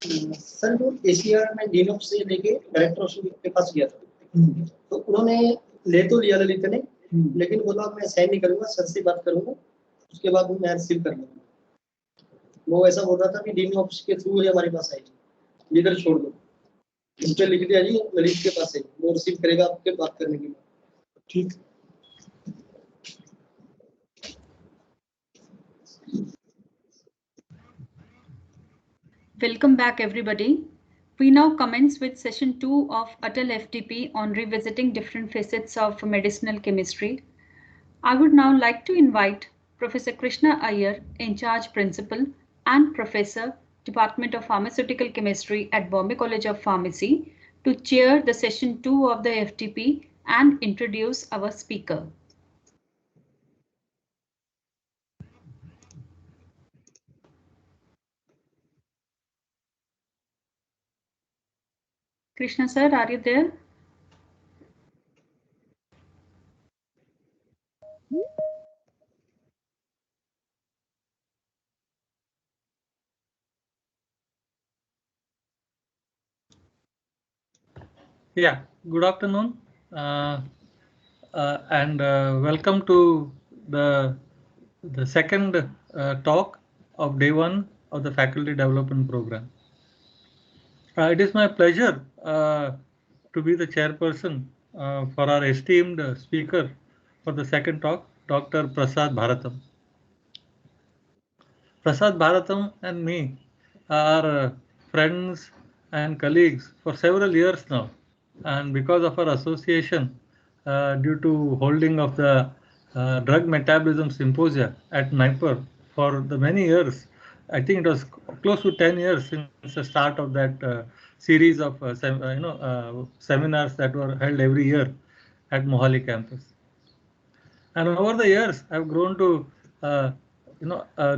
Sir वो Asia में dean of से लेके डायरेक्टर के पास गया था, तो उन्होंने ले तो लिया ललित ने, लेकिन बोला मैं साइन नहीं करूंगा, सर से बात करूंगा, उसके बाद मैं रिसीव कर लूंगा। वो ऐसा बोल रहा था कि डीन ऑफ के थ्रू हमारे पास आएगी, इधर छोड़ दो, उस पर लिख दिया जी ललित के पास है, वो रिसीव करेगा आपके बात करने के बाद। ठीक। Welcome back, everybody. We now commence with session 2 of Atal FTP on revisiting different facets of medicinal chemistry. I would now like to invite Professor Krishna Iyer, in charge principal and professor, Department of Pharmaceutical Chemistry at Bombay College of Pharmacy, to chair the session 2 of the FTP and introduce our speaker. Krishna sir, are you there? Yeah, good afternoon, and welcome to the second talk of day 1 of the faculty development program. It is my pleasure to be the chairperson for our esteemed speaker for the second talk, Dr. Prasad Bharatham. Prasad Bharatham and me are friends and colleagues for several years now, and because of our association due to holding of the drug metabolism symposia at NIPER for the many years, I think it was close to 10 years since the start of that series of seminars that were held every year at Mohali campus. And over the years, I've grown to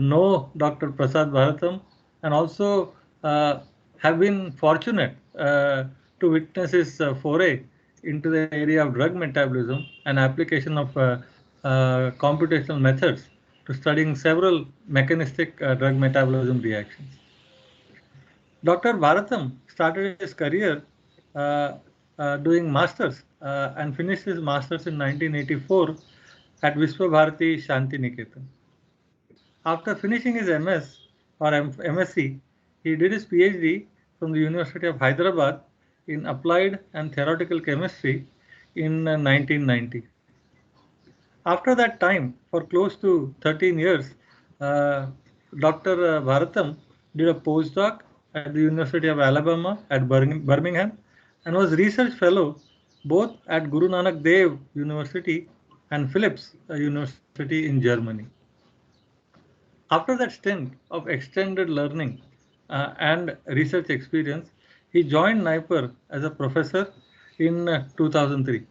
know Dr. Prasad Bharatham, and also have been fortunate to witness his foray into the area of drug metabolism and application of computational methods to studying several mechanistic drug metabolism reactions. Dr. Bharatham started his career doing masters and finished his masters in 1984 at Vishwabharati Shanti Niketan. After finishing his MS or MSc, he did his PhD from the University of Hyderabad in Applied and Theoretical Chemistry in 1990. After that time, for close to 13 years, Dr. Bharatham did a postdoc at the University of Alabama at Birmingham and was research fellow both at Guru Nanak Dev University and Philips University in Germany. After that stint of extended learning and research experience, he joined NIPER as a professor in 2003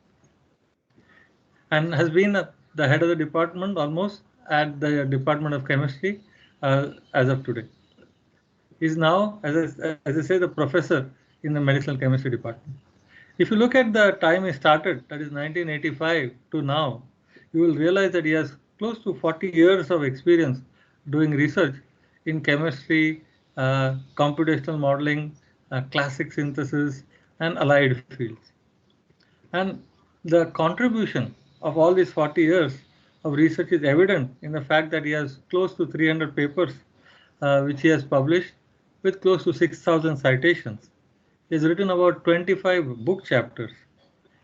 and has been the head of the department almost at the Department of Chemistry as of today. He's now, as I say, the professor in the medicinal chemistry department. If you look at the time he started, that is 1985 to now, you will realize that he has close to 40 years of experience doing research in chemistry, computational modeling, classic synthesis, and allied fields. And the contribution of all these 40 years of research is evident in the fact that he has close to 300 papers which he has published with close to 6,000 citations. He has written about 25 book chapters.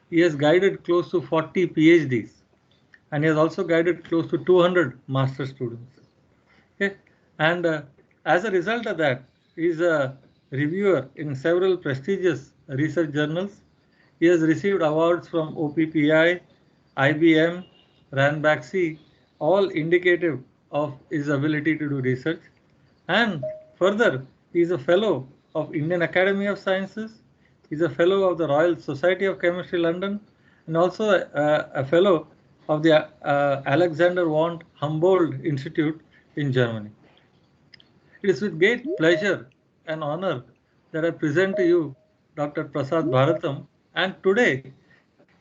He has guided close to 40 PhDs, and he has also guided close to 200 master students. Okay? And as a result of that, he is a reviewer in several prestigious research journals. He has received awards from OPPI, IBM, RANBAXY, all indicative of his ability to do research. And further, he is a fellow of Indian Academy of Sciences. He is a fellow of the Royal Society of Chemistry, London, and also a fellow of the Alexander von Humboldt Institute in Germany. It is with great pleasure and honor that I present to you Dr. Prasad Bharatham, and today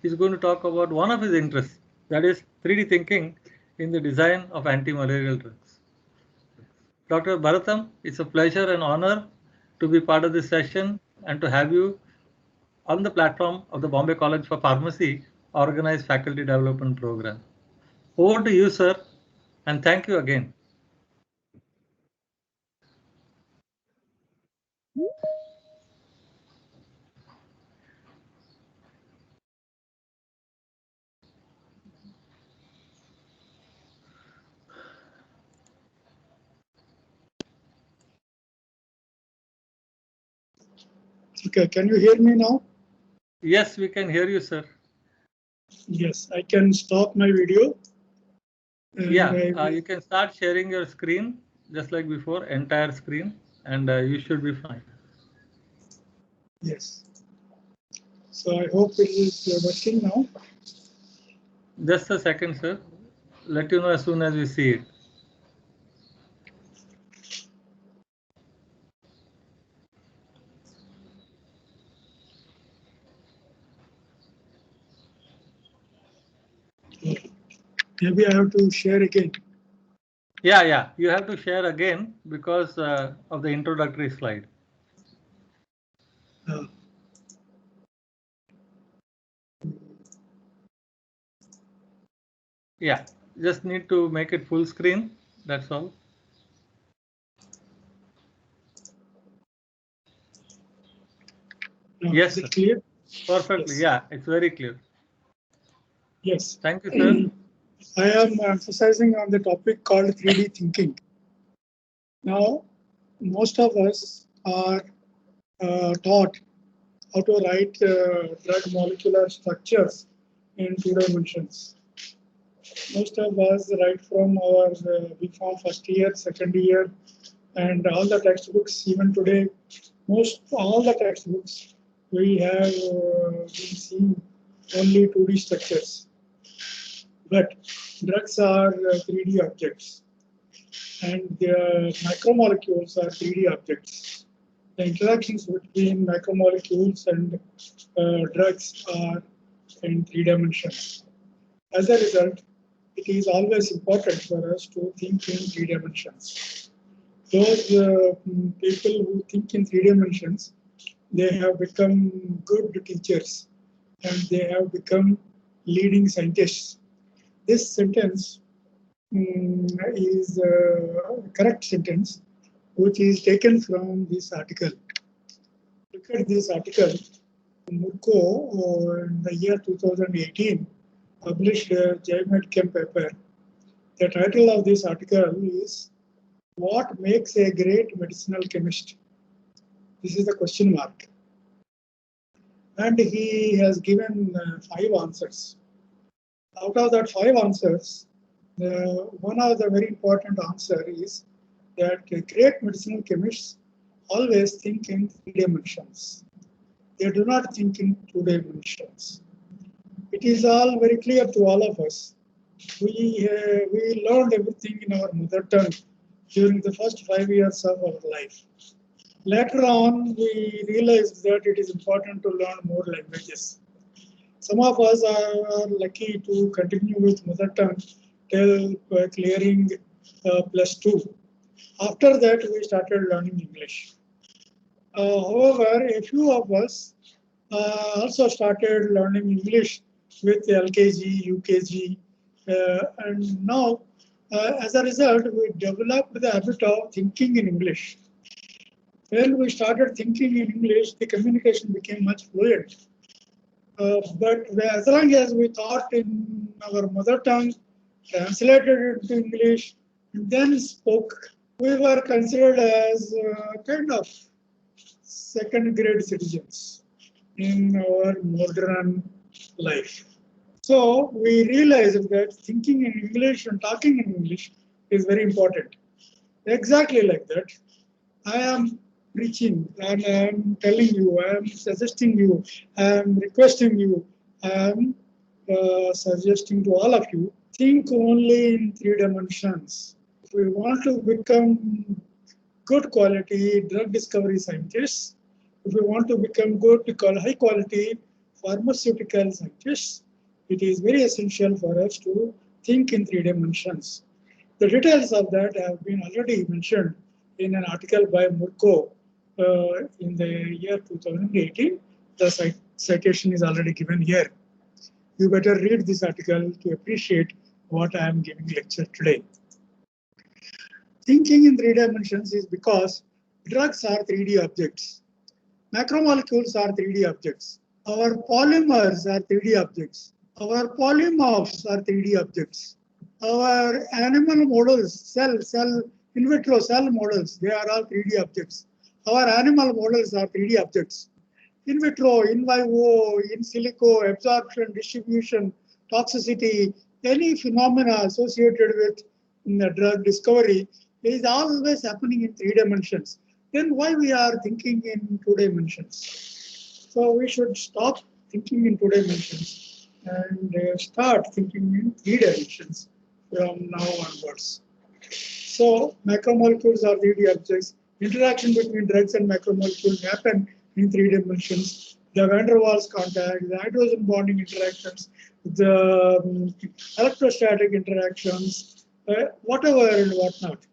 he's going to talk about one of his interests, that is 3D thinking in the design of anti-malarial drugs. Dr. Bharatham, it's a pleasure and honor to be part of this session and to have you on the platform of the Bombay College for Pharmacy Organized Faculty Development Program. Over to you, sir, and thank you again. Okay, can you hear me now? Yes, we can hear you, sir. Yes, I can stop my video. Yeah, you can start sharing your screen just like before, entire screen, and you should be fine. Yes. So I hope it is working now. Just a second, sir. Let you know as soon as we see it. Maybe I have to share again. Yeah, you have to share again because of the introductory slide. Yeah, just need to make it full screen. That's all. Now, Yes, is it clear? Perfectly. Yes. Yeah, it's very clear. Yes. Thank you, sir. I am emphasizing on the topic called 3D thinking. Now, most of us are taught how to write drug molecular structures in 2 dimensions. Most of us write from our BPharm first year, second year, and all the textbooks, even today, all the textbooks, we have been seeing only 2D structures. But drugs are 3D objects, and the macromolecules are 3D objects. The interactions between macromolecules and drugs are in 3 dimensions. As a result, it is always important for us to think in 3 dimensions. Those people who think in 3 dimensions, they have become good teachers and they have become leading scientists. This sentence is a correct sentence, which is taken from this article. Look at this article. Murko, in the year 2018, published a JMedChem paper. The title of this article is "What Makes a Great Medicinal Chemist?" This is the question mark. And he has given 5 answers. Out of that 5 answers, one of the very important answer is that great medicinal chemists always think in 3 dimensions. They do not think in 2 dimensions. It is all very clear to all of us. We learned everything in our mother tongue during the first 5 years of our life. Later on, we realized that it is important to learn more languages. Some of us are lucky to continue with mother tongue till clearing +2. After that, we started learning English. However, a few of us also started learning English with LKG, UKG, and now, as a result, we developed the habit of thinking in English. When we started thinking in English, the communication became much fluent. But as long as we thought in our mother tongue, translated it to English, and then spoke, we were considered as kind of second-grade citizens in our modern life. So we realized that thinking in English and talking in English is very important. Exactly like that, I am preaching and I am telling you, I am suggesting you, I am requesting you, I am suggesting to all of you, think only in 3 dimensions. If we want to become good quality drug discovery scientists, if we want to become good, high quality pharmaceutical scientists, it is very essential for us to think in 3 dimensions. The details of that have been already mentioned in an article by Murko in the year 2018. The citation is already given here. You better read this article to appreciate what I am giving lecture today. Thinking in 3 dimensions is because drugs are 3D objects. Macromolecules are 3D objects. Our polymers are 3D objects. Our polymorphs are 3D objects. Our animal models, in vitro cell models, they are all 3D objects. Our animal models are 3D objects. In vitro, in vivo, in silico, absorption, distribution, toxicity, any phenomena associated with drug discovery is always happening in 3 dimensions. Then why we are thinking in 2 dimensions? So we should stop thinking in 2 dimensions and start thinking in 3 dimensions from now onwards. So macromolecules are 3D objects. Interaction between drugs and macromolecules happen in 3 dimensions. The van der Waals contact, the hydrogen bonding interactions, the electrostatic interactions, whatever and whatnot.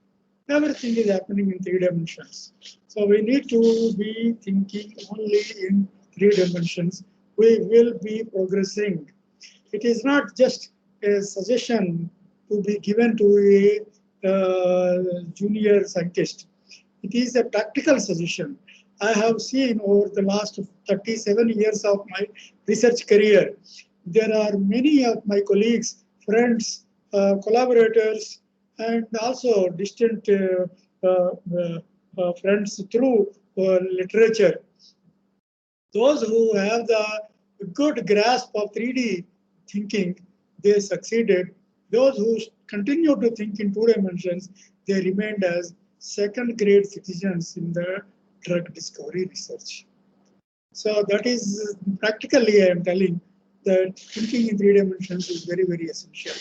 Everything is happening in 3 dimensions. So we need to be thinking only in 3 dimensions. We will be progressing. It is not just a suggestion to be given to a junior scientist. It is a practical suggestion. I have seen over the last 37 years of my research career, there are many of my colleagues, friends, collaborators, and also distant friends through literature. Those who have the good grasp of 3D thinking, they succeeded. Those who continue to think in 2 dimensions, they remained as second-grade citizens in the drug discovery research. So that is practically, I am telling that thinking in 3 dimensions is very, very essential.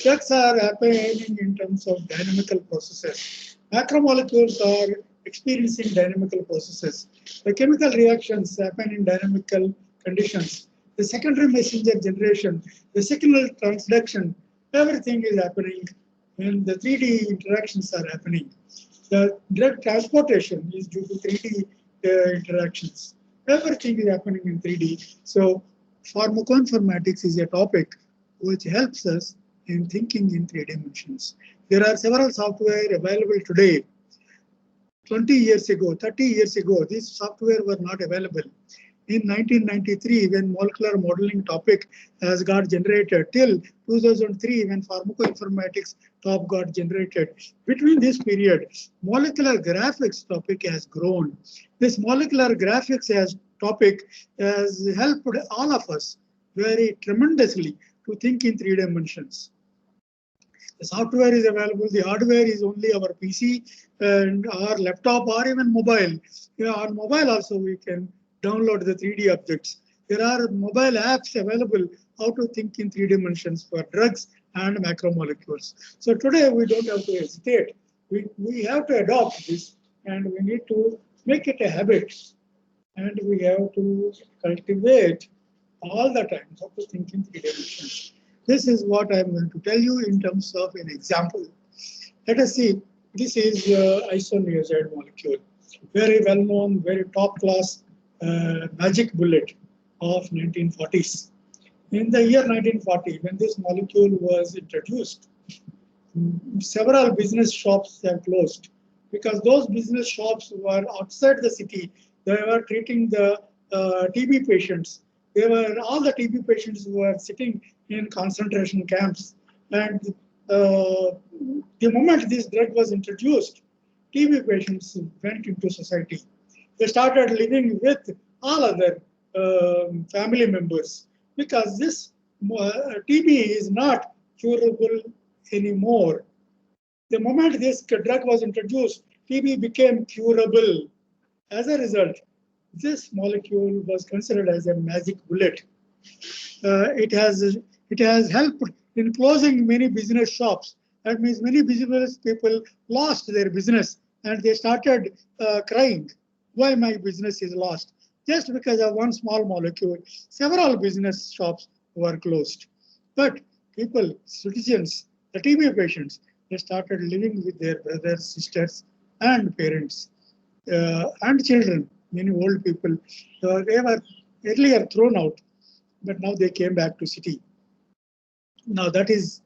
Drugs are happening in terms of dynamical processes. Macromolecules are experiencing dynamical processes. The chemical reactions happen in dynamical conditions. The secondary messenger generation, the signal transduction, everything is happening when the 3D interactions are happening. The drug transportation is due to 3D interactions. Everything is happening in 3D. So pharmacoinformatics is a topic which helps us in thinking in 3 dimensions. There are several software available today. 20 years ago, 30 years ago, this software were not available. In 1993, when molecular modeling topic has got generated, till 2003, when pharmacoinformatics top got generated. Between this period, molecular graphics topic has grown. This molecular graphics as topic has helped all of us very tremendously to think in 3 dimensions. The software is available, the hardware is only our PC and our laptop or even mobile. On mobile also we can download the 3D objects. There are mobile apps available how to think in 3 dimensions for drugs and macromolecules. So today we don't have to hesitate. We have to adopt this and we need to make it a habit. And we have to cultivate all the time how to think in 3 dimensions. This is what I'm going to tell you in terms of an example. Let us see. This is isoniazide molecule. Very well known, very top class magic bullet of 1940s. In the year 1940, when this molecule was introduced, several business shops have closed because those business shops were outside the city. They were treating the TB patients. All the TB patients were sitting in concentration camps. And the moment this drug was introduced, TB patients went into society. They started living with all other family members because this TB is not curable anymore. The moment this drug was introduced, TB became curable. As a result, this molecule was considered as a magic bullet. It has helped in closing many business shops. That means many business people lost their business and they started crying. Why my business is lost? Just because of one small molecule, several business shops were closed. But people, citizens, the TB patients, they started living with their brothers, sisters, and parents. and children, many old people, they were earlier thrown out, but now they came back to city. Now let us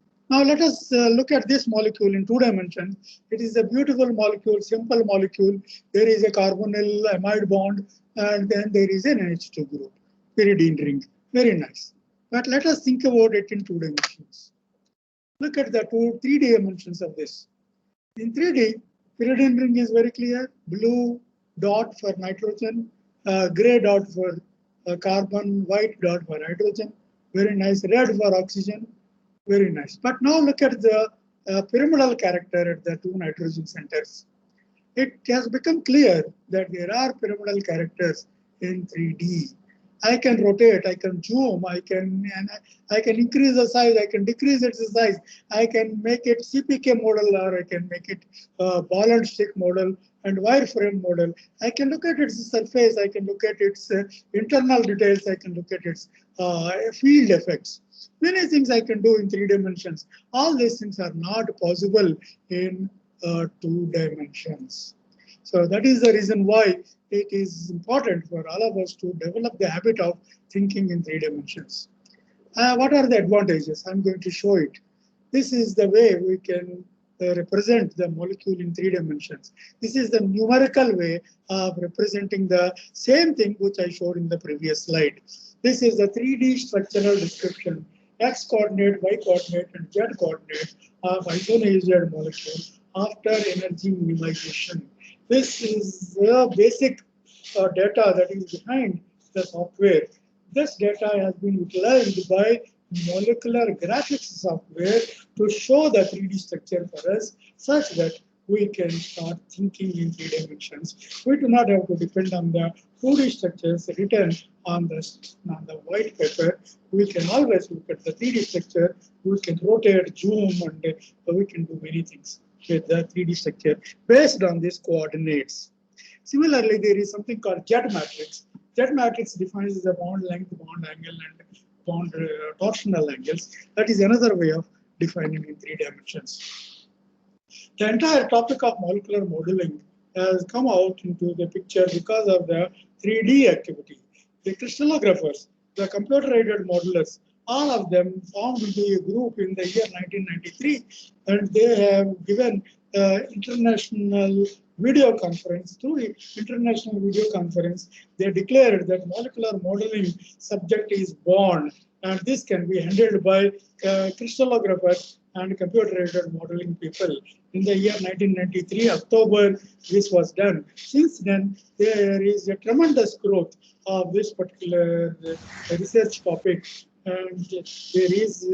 look at this molecule in 2 dimensions. It is a beautiful molecule, simple molecule. There is a carbonyl amide bond, and then there is an NH2 group. Pyridine ring, very nice. But let us think about it in 2 dimensions. Look at the 3D dimensions of this. In 3D, pyridine ring is very clear. Blue dot for nitrogen, gray dot for carbon, white dot for hydrogen. Very nice. Red for oxygen. Very nice. But now look at the pyramidal character at the 2 nitrogen centers. It has become clear that there are pyramidal characters in 3D. I can rotate, I can zoom, I can increase the size, I can decrease its size, I can make it CPK model, or I can make it ball and stick model and wireframe model. I can look at its surface, I can look at its internal details, I can look at its field effects. Many things I can do in 3 dimensions. All these things are not possible in 2 dimensions. So that is the reason why it is important for all of us to develop the habit of thinking in 3 dimensions. What are the advantages? I'm going to show it. This is the way we can represent the molecule in 3 dimensions. This is the numerical way of representing the same thing which I showed in the previous slide. This is the 3D structural description, X coordinate, Y coordinate, and Z coordinate of isonazide molecule after energy minimization. This is the basic data that is behind the software. This data has been utilized by molecular graphics software to show the 3D structure for us, such that we can start thinking in 3 dimensions. We do not have to depend on the 2D structures written on the white paper. We can always look at the 3D structure. We can rotate, zoom, and we can do many things with the 3D structure based on these coordinates. Similarly, there is something called Z matrix. Z matrix defines the bond length, bond angle, and bond torsional angles. That is another way of defining in 3 dimensions. The entire topic of molecular modeling has come out into the picture because of the 3D activity. The crystallographers, the computer-aided modelers, all of them formed into a group in the year 1993, and they have given international video conference. Through international video conference, they declared that molecular modeling subject is born, and this can be handled by crystallographers and computer-aided modeling people. In the year 1993, October, this was done. Since then, there is a tremendous growth of this particular research topic. And there is,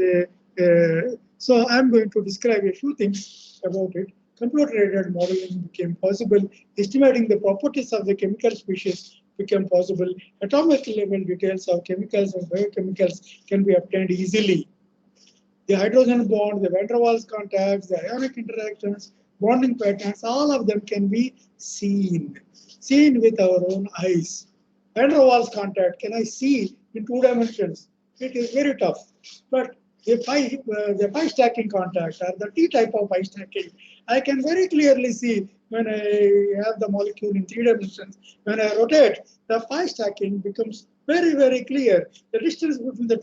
so I'm going to describe a few things about it. Computer-aided modeling became possible. Estimating the properties of the chemical species became possible. Atomic level details of chemicals and biochemicals can be obtained easily. The hydrogen bond, the van der Waals contacts, the ionic interactions, bonding patterns, all of them can be seen with our own eyes. Van der Waals contact, can I see in 2 dimensions? It is very tough. But the pi stacking contact, or the T-type of pi stacking, I can very clearly see when I have the molecule in 3 dimensions. When I rotate, the pi stacking becomes very, very clear. The distance between the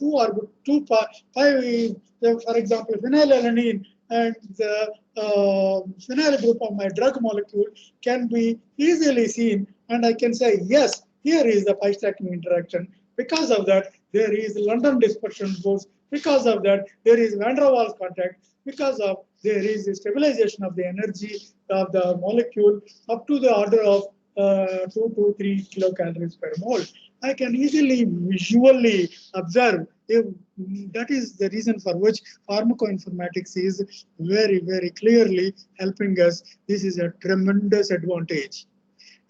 two pi, for example, phenylalanine and the phenyl group of my drug molecule can be easily seen, and I can say, yes, here is the pi stacking interaction. Because of that, there is London dispersion force. Because of that, there is van der Waals contact. Because of there is a stabilization of the energy of the molecule up to the order of 2 to 3 kilocalories per mole. I can easily visually observe. That is the reason for which pharmacoinformatics is very, very clearly helping us. This is a tremendous advantage.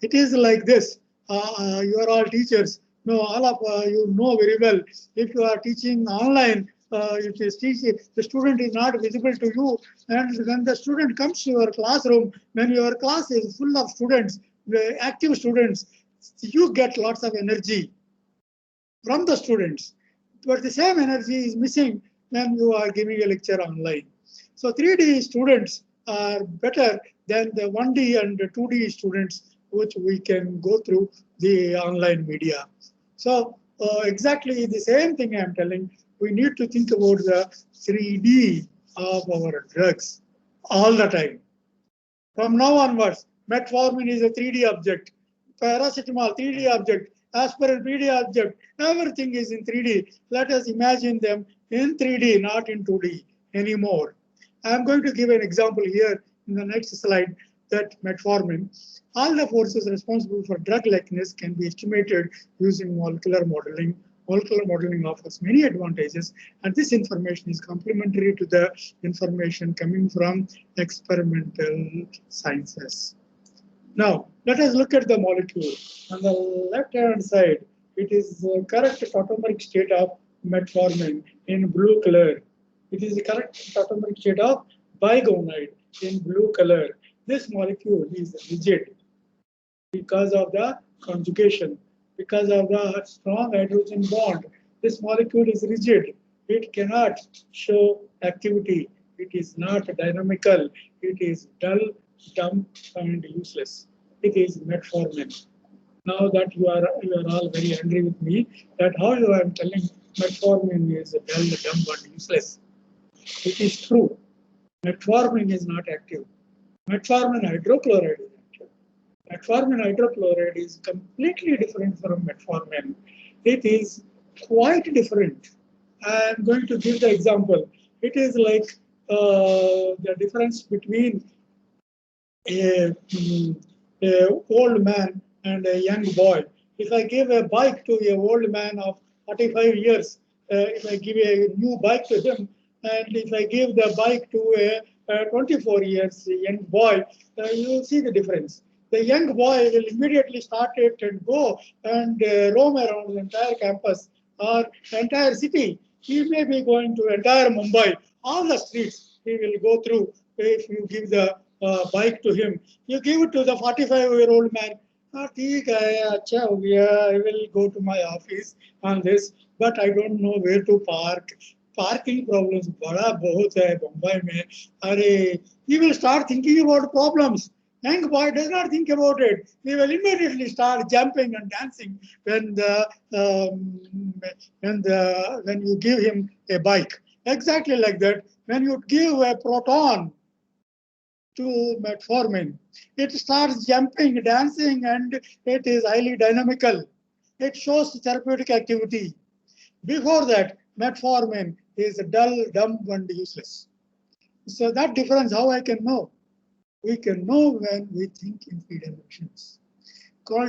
It is like this. You are all teachers. No, all of you know very well. If you are teaching online, if the student is not visible to you, and when the student comes to your classroom, when your class is full of students, active students, you get lots of energy from the students. But the same energy is missing when you are giving a lecture online. So 3D students are better than the 1D and 2D students which we can go through the online media. So exactly the same thing I'm telling. We need to think about the 3D of our drugs all the time. From now onwards, metformin is a 3D object, paracetamol 3D object, aspirin 3D object, everything is in 3D. Let us imagine them in 3D, not in 2D anymore. I'm going to give an example here in the next slide that metformin, all the forces responsible for drug likeness can be estimated using molecular modeling. Molecular modeling offers many advantages, and this information is complementary to the information coming from experimental sciences. Now, let us look at the molecule. On the left-hand side, it is the correct tautomeric state of metformin in blue color. It is the correct tautomeric state of bigonide in blue color. This molecule is rigid because of the conjugation, because of the strong hydrogen bond. This molecule is rigid. It cannot show activity. It is not dynamical. It is dull, dumb, and useless. It is metformin. Now that you are all very angry with me, that how you are telling metformin is dull, dumb, and useless. It is true. Metformin is not active. Metformin hydrochloride is active. Metformin hydrochloride is completely different from metformin. It is quite different. I am going to give the example. It is like the difference between a old man and a young boy. If I give a bike to an old man of 45 years, if I give a new bike to him, and if I give the bike to a 24 years young boy, you will see the difference. The young boy will immediately start it and go and roam around the entire campus or entire city. He may be going to entire Mumbai, all the streets he will go through if you give the bike to him. You give it to the 45-year-old man. I will go to my office on this, but I don't know where to park. Parking problems, bada bahut hai Mumbai mein. Are, he will start thinking about problems. Young boy does not think about it. He will immediately start jumping and dancing when you give him a bike. Exactly like that. When you give a proton to metformin, it starts jumping, dancing, and it is highly dynamical. It shows therapeutic activity. Before that, metformin is dull, dumb, and useless. So that difference, how I can know? We can know when we think in 3 dimensions.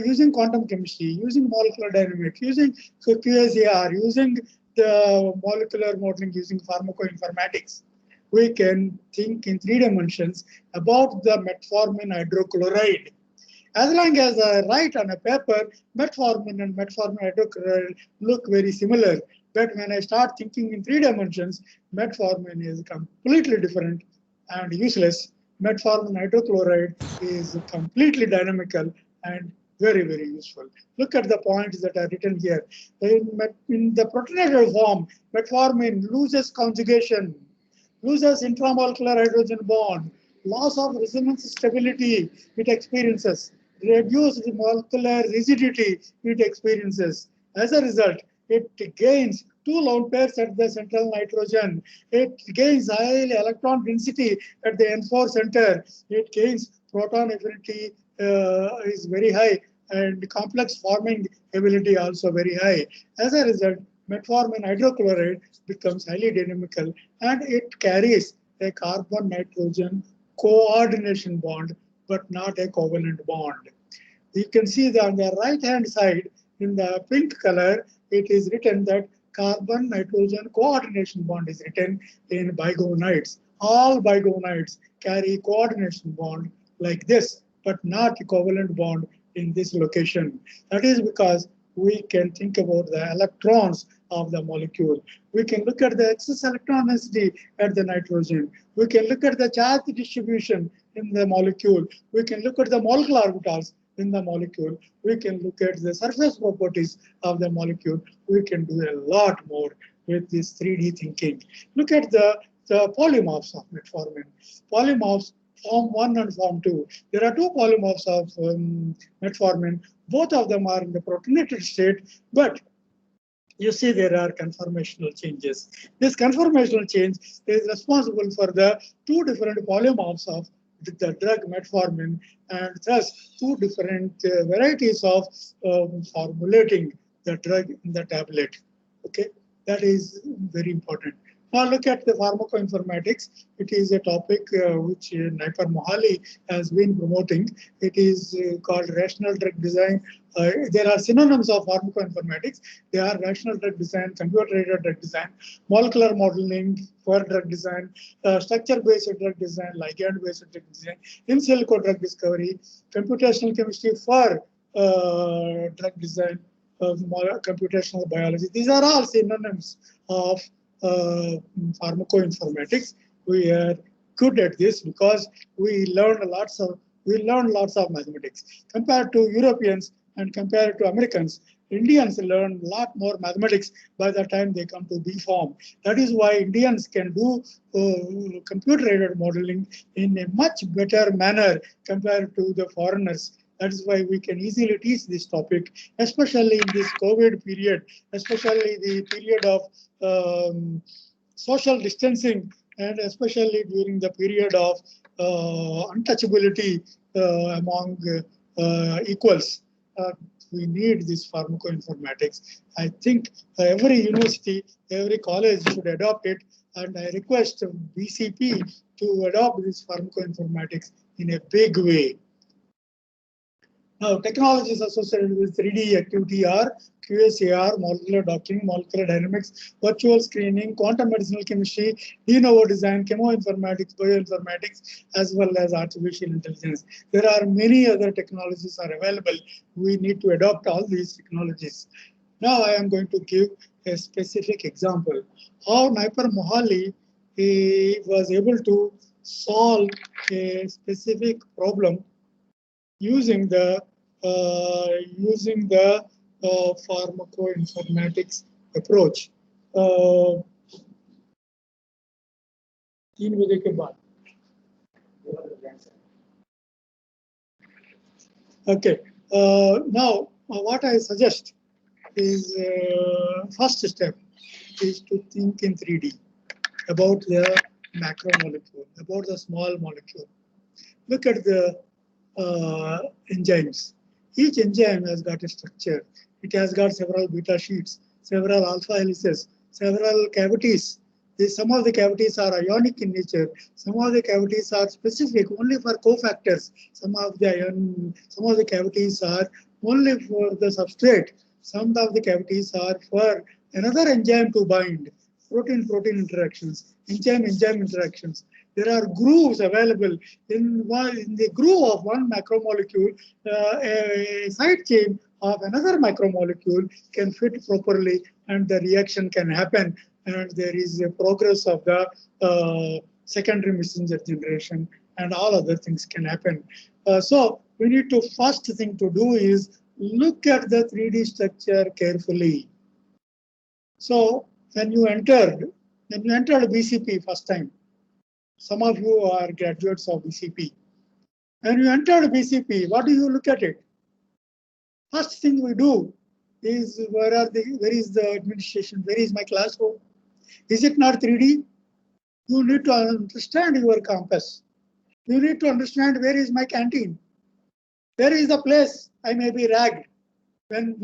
Using quantum chemistry, using molecular dynamics, using QSAR, using the molecular modeling, using pharmacoinformatics, we can think in 3 dimensions about the metformin hydrochloride. As long as I write on a paper, metformin and metformin hydrochloride look very similar. But when I start thinking in 3 dimensions, metformin is completely different and useless. Metformin hydrochloride is completely dynamical and very, very useful. Look at the points that are written here. In the protonated form, metformin loses conjugation, loses intramolecular hydrogen bond, loss of resonance stability it experiences, reduced molecular rigidity it experiences. As a result, it gains 2 lone pairs at the central nitrogen. It gains high electron density at the N4 center. It gains proton affinity is very high, and complex forming ability also very high. As a result, metformin hydrochloride becomes highly dynamical, and it carries a carbon-nitrogen coordination bond, but not a covalent bond. You can see that on the right-hand side, in the pink color, it is written that carbon-nitrogen coordination bond is written in bigonides. All bigonides carry coordination bond like this, but not a covalent bond in this location. That is because we can think about the electrons of the molecule. We can look at the excess electron density at the nitrogen. We can look at the charge distribution in the molecule. We can look at the molecular orbitals in the molecule. We can look at the surface properties of the molecule. We can do a lot more with this 3D thinking. Look at the polymorphs of metformin. Polymorphs form 1 and form 2. There are two polymorphs of metformin. Both of them are in the protonated state, but you see there are conformational changes. This conformational change is responsible for the two different polymorphs of the drug metformin, and thus two different varieties of formulating the drug in the tablet. Okay, that is very important. Now look at the pharmacoinformatics. It is a topic which Naipar Mohali has been promoting. It is called rational drug design. There are synonyms of pharmacoinformatics. They are rational drug design, computer-aided drug design, molecular modeling for drug design, structure-based drug design, ligand-based drug design, in silico drug discovery, computational chemistry for drug design, computational biology. These are all synonyms of pharmacoinformatics. We are good at this because we learn lots of mathematics. Compared to Europeans and compared to Americans, Indians learn a lot more mathematics by the time they come to B Pharm. That is why Indians can do computer-aided modeling in a much better manner compared to the foreigners. That is why we can easily teach this topic, especially in this COVID period, especially the period of social distancing, and especially during the period of untouchability among equals. We need this pharmacoinformatics. I think every university, every college should adopt it, and I request BCP to adopt this pharmacoinformatics in a big way. Now, technologies associated with 3D activity are QSAR, molecular docking, molecular dynamics, virtual screening, quantum medicinal chemistry, de novo design, chemoinformatics, bioinformatics, as well as artificial intelligence. There are many other technologies are available. We need to adopt all these technologies. Now, I am going to give a specific example how Naipar Mohali was able to solve a specific problem using the pharmacoinformatics approach. Okay. Now, what I suggest is first step is to think in 3D about the macromolecule, about the small molecule. Look at the enzymes. Each enzyme has got a structure. It has got several beta sheets, several alpha helices, several cavities. Some of the cavities are ionic in nature. Some of the cavities are specific only for cofactors. Some of the cavities are only for the substrate. Some of the cavities are for another enzyme to bind. Protein-protein interactions, enzyme-enzyme interactions. There are grooves available in the groove of one macromolecule. A side chain of another macromolecule can fit properly, and the reaction can happen. And there is a progress of the secondary messenger generation, and all other things can happen. So we need to first thing to do is look at the 3D structure carefully. So when you entered BCP first time, some of you are graduates of BCP. When you entered BCP, what do you look at it? First thing we do is where is the administration? Where is my classroom? Is it not 3D? You need to understand your campus. You need to understand where is my canteen. Where is the place I may be ragged. When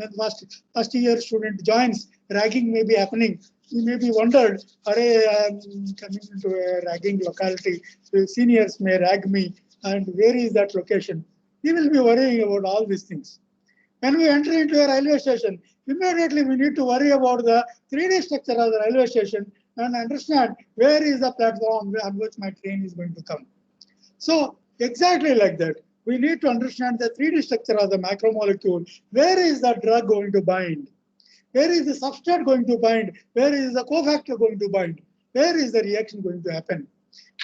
first year student joins, ragging may be happening. You may be wondered, I am coming into a ragging locality, so seniors may rag me, and where is that location? We will be worrying about all these things. When we enter into a railway station, immediately we need to worry about the 3D structure of the railway station and understand where is the platform on which my train is going to come. So exactly like that, we need to understand the 3D structure of the macromolecule. Where is the drug going to bind? Where is the substrate going to bind? Where is the cofactor going to bind? Where is the reaction going to happen?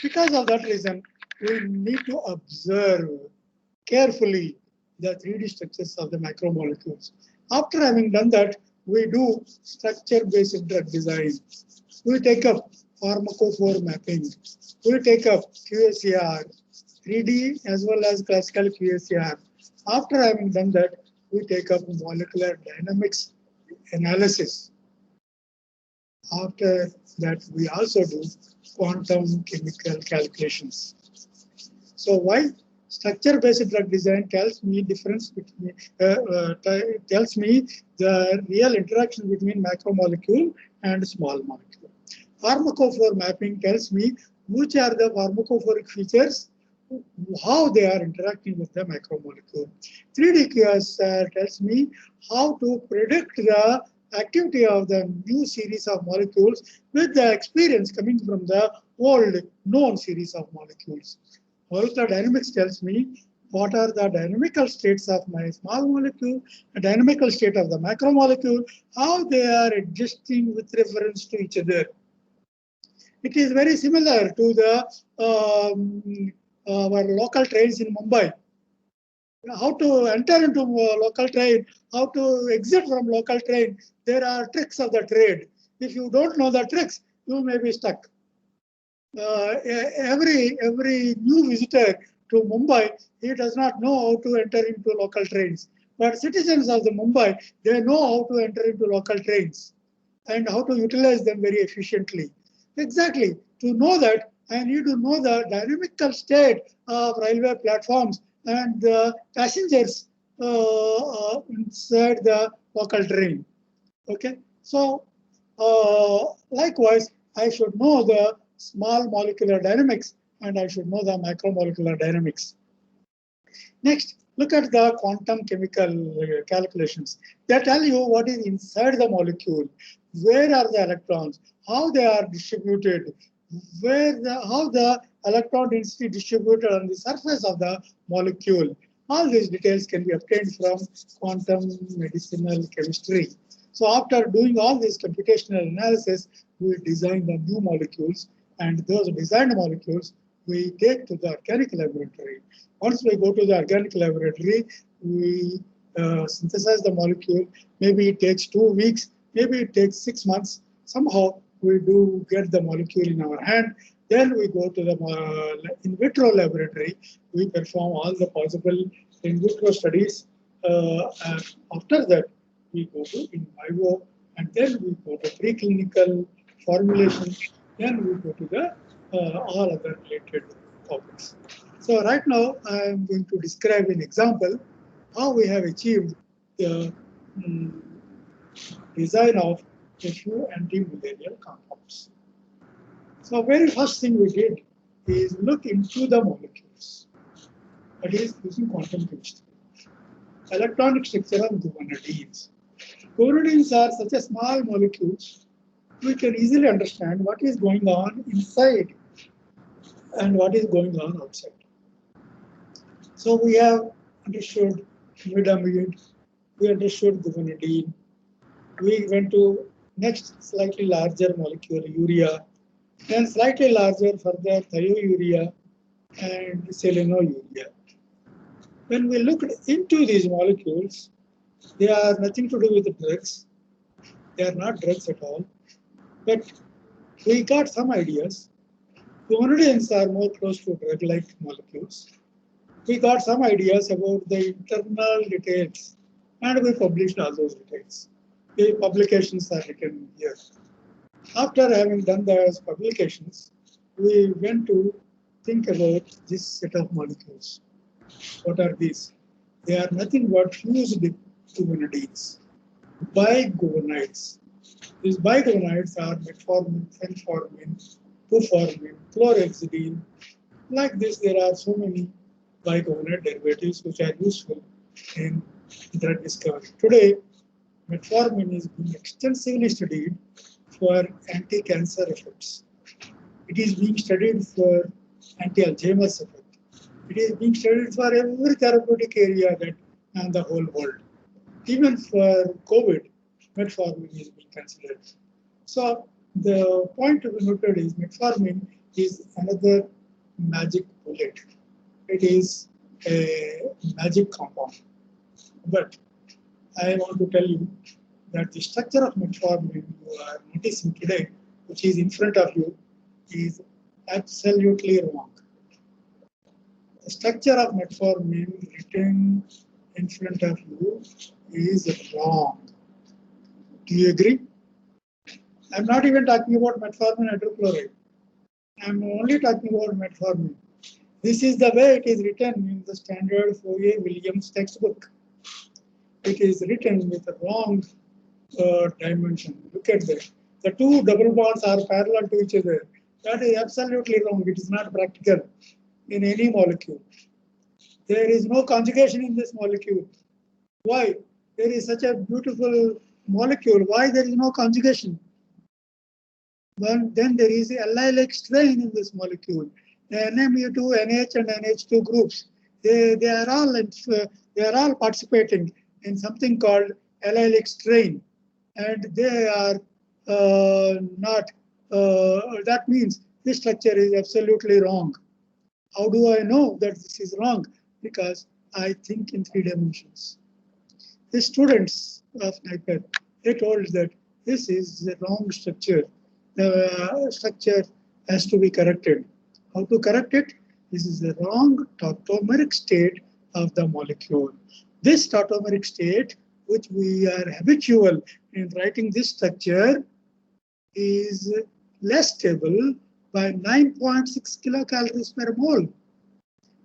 Because of that reason, we need to observe carefully the 3D structures of the macromolecules. After having done that, we do structure-based drug design. We take up pharmacophore mapping. We take up QSAR, 3D as well as classical QSAR. After having done that, we take up molecular dynamics analysis. After that, we also do quantum chemical calculations. So while structure-based drug design tells me difference between tells me the real interaction between macromolecule and small molecule. Pharmacophore mapping tells me which are the pharmacophoric features, how they are interacting with the macromolecule. 3D QSAR tells me how to predict the activity of the new series of molecules with the experience coming from the old known series of molecules. Molecular dynamics tells me what are the dynamical states of my small molecule, the dynamical state of the macromolecule, how they are adjusting with reference to each other. It is very similar to the our local trains in Mumbai. How to enter into a local train, how to exit from local train. There are tricks of the trade. If you don't know the tricks, you may be stuck. Every new visitor to Mumbai, he does not know how to enter into local trains. But citizens of the Mumbai, they know how to enter into local trains and how to utilize them very efficiently. Exactly. To know that, I need to know the dynamical state of railway platforms and the passengers inside the local train. Okay. So, likewise, I should know the small molecular dynamics and I should know the macromolecular dynamics. Next, look at the quantum chemical calculations. They tell you what is inside the molecule, where are the electrons, how they are distributed, how the electron density distributed on the surface of the molecule. All these details can be obtained from quantum medicinal chemistry. So after doing all this computational analysis, we design the new molecules, and those designed molecules we take to the organic laboratory. Once we go to the organic laboratory, we synthesize the molecule. Maybe it takes 2 weeks, maybe it takes 6 months. Somehow we do get the molecule in our hand. Then we go to the in vitro laboratory. We perform all the possible in vitro studies. And after that, we go to in vivo, and then we go to preclinical formulation. Then we go to the all other related topics. So right now, I am going to describe an example how we have achieved the design of a few anti-malarial compounds. So very first thing we did is look into the molecules. That is using quantum chemistry. Electronic structure of guanidines. Guanidines are such a small molecules, we can easily understand what is going on inside and what is going on outside. So we have understood midamide, we understood guanidine. We went to next slightly larger molecule, urea, then slightly larger further thiourea and selenourea. When we looked into these molecules, they are nothing to do with drugs. They are not drugs at all. But we got some ideas. Guanidines are more close to drug-like molecules. We got some ideas about the internal details, and we published all those details. The publications are written here. After having done those publications, we went to think about this set of molecules. What are these? They are nothing but fused guanidines, biguanides. These biguanides are metformin, fenformin, buformin, chlorhexidine. Like this, there are so many biguanide derivatives which are useful in drug discovery. Today, metformin is being extensively studied for anti-cancer effects. It is being studied for anti-Alzheimer's effect. It is being studied for every therapeutic area that in the whole world. Even for COVID, metformin is being considered. So the point to be noted is metformin is another magic bullet. It is a magic compound. But I want to tell you that the structure of metformin you are noticing today, which is in front of you, is absolutely wrong. The structure of metformin written in front of you is wrong. Do you agree? I'm not even talking about metformin hydrochloride. I'm only talking about metformin. This is the way it is written in the standard 4A Williams textbook. It is written with the wrong dimension. Look at that. The two double bonds are parallel to each other. That is absolutely wrong. It is not practical in any molecule. There is no conjugation in this molecule. Why? There is such a beautiful molecule. Why there is no conjugation? Well, then there is allylic strain in this molecule. The NMU2, NH, and NH2 groups. They are all participating in something called allylic strain, and they are not. That means this structure is absolutely wrong. How do I know that this is wrong? Because I think in 3 dimensions. The students of NIPER, they told that this is the wrong structure. The structure has to be corrected. How to correct it? This is the wrong tautomeric state of the molecule. This tautomeric state, which we are habitual in writing this structure, is less stable by 9.6 kilocalories per mole.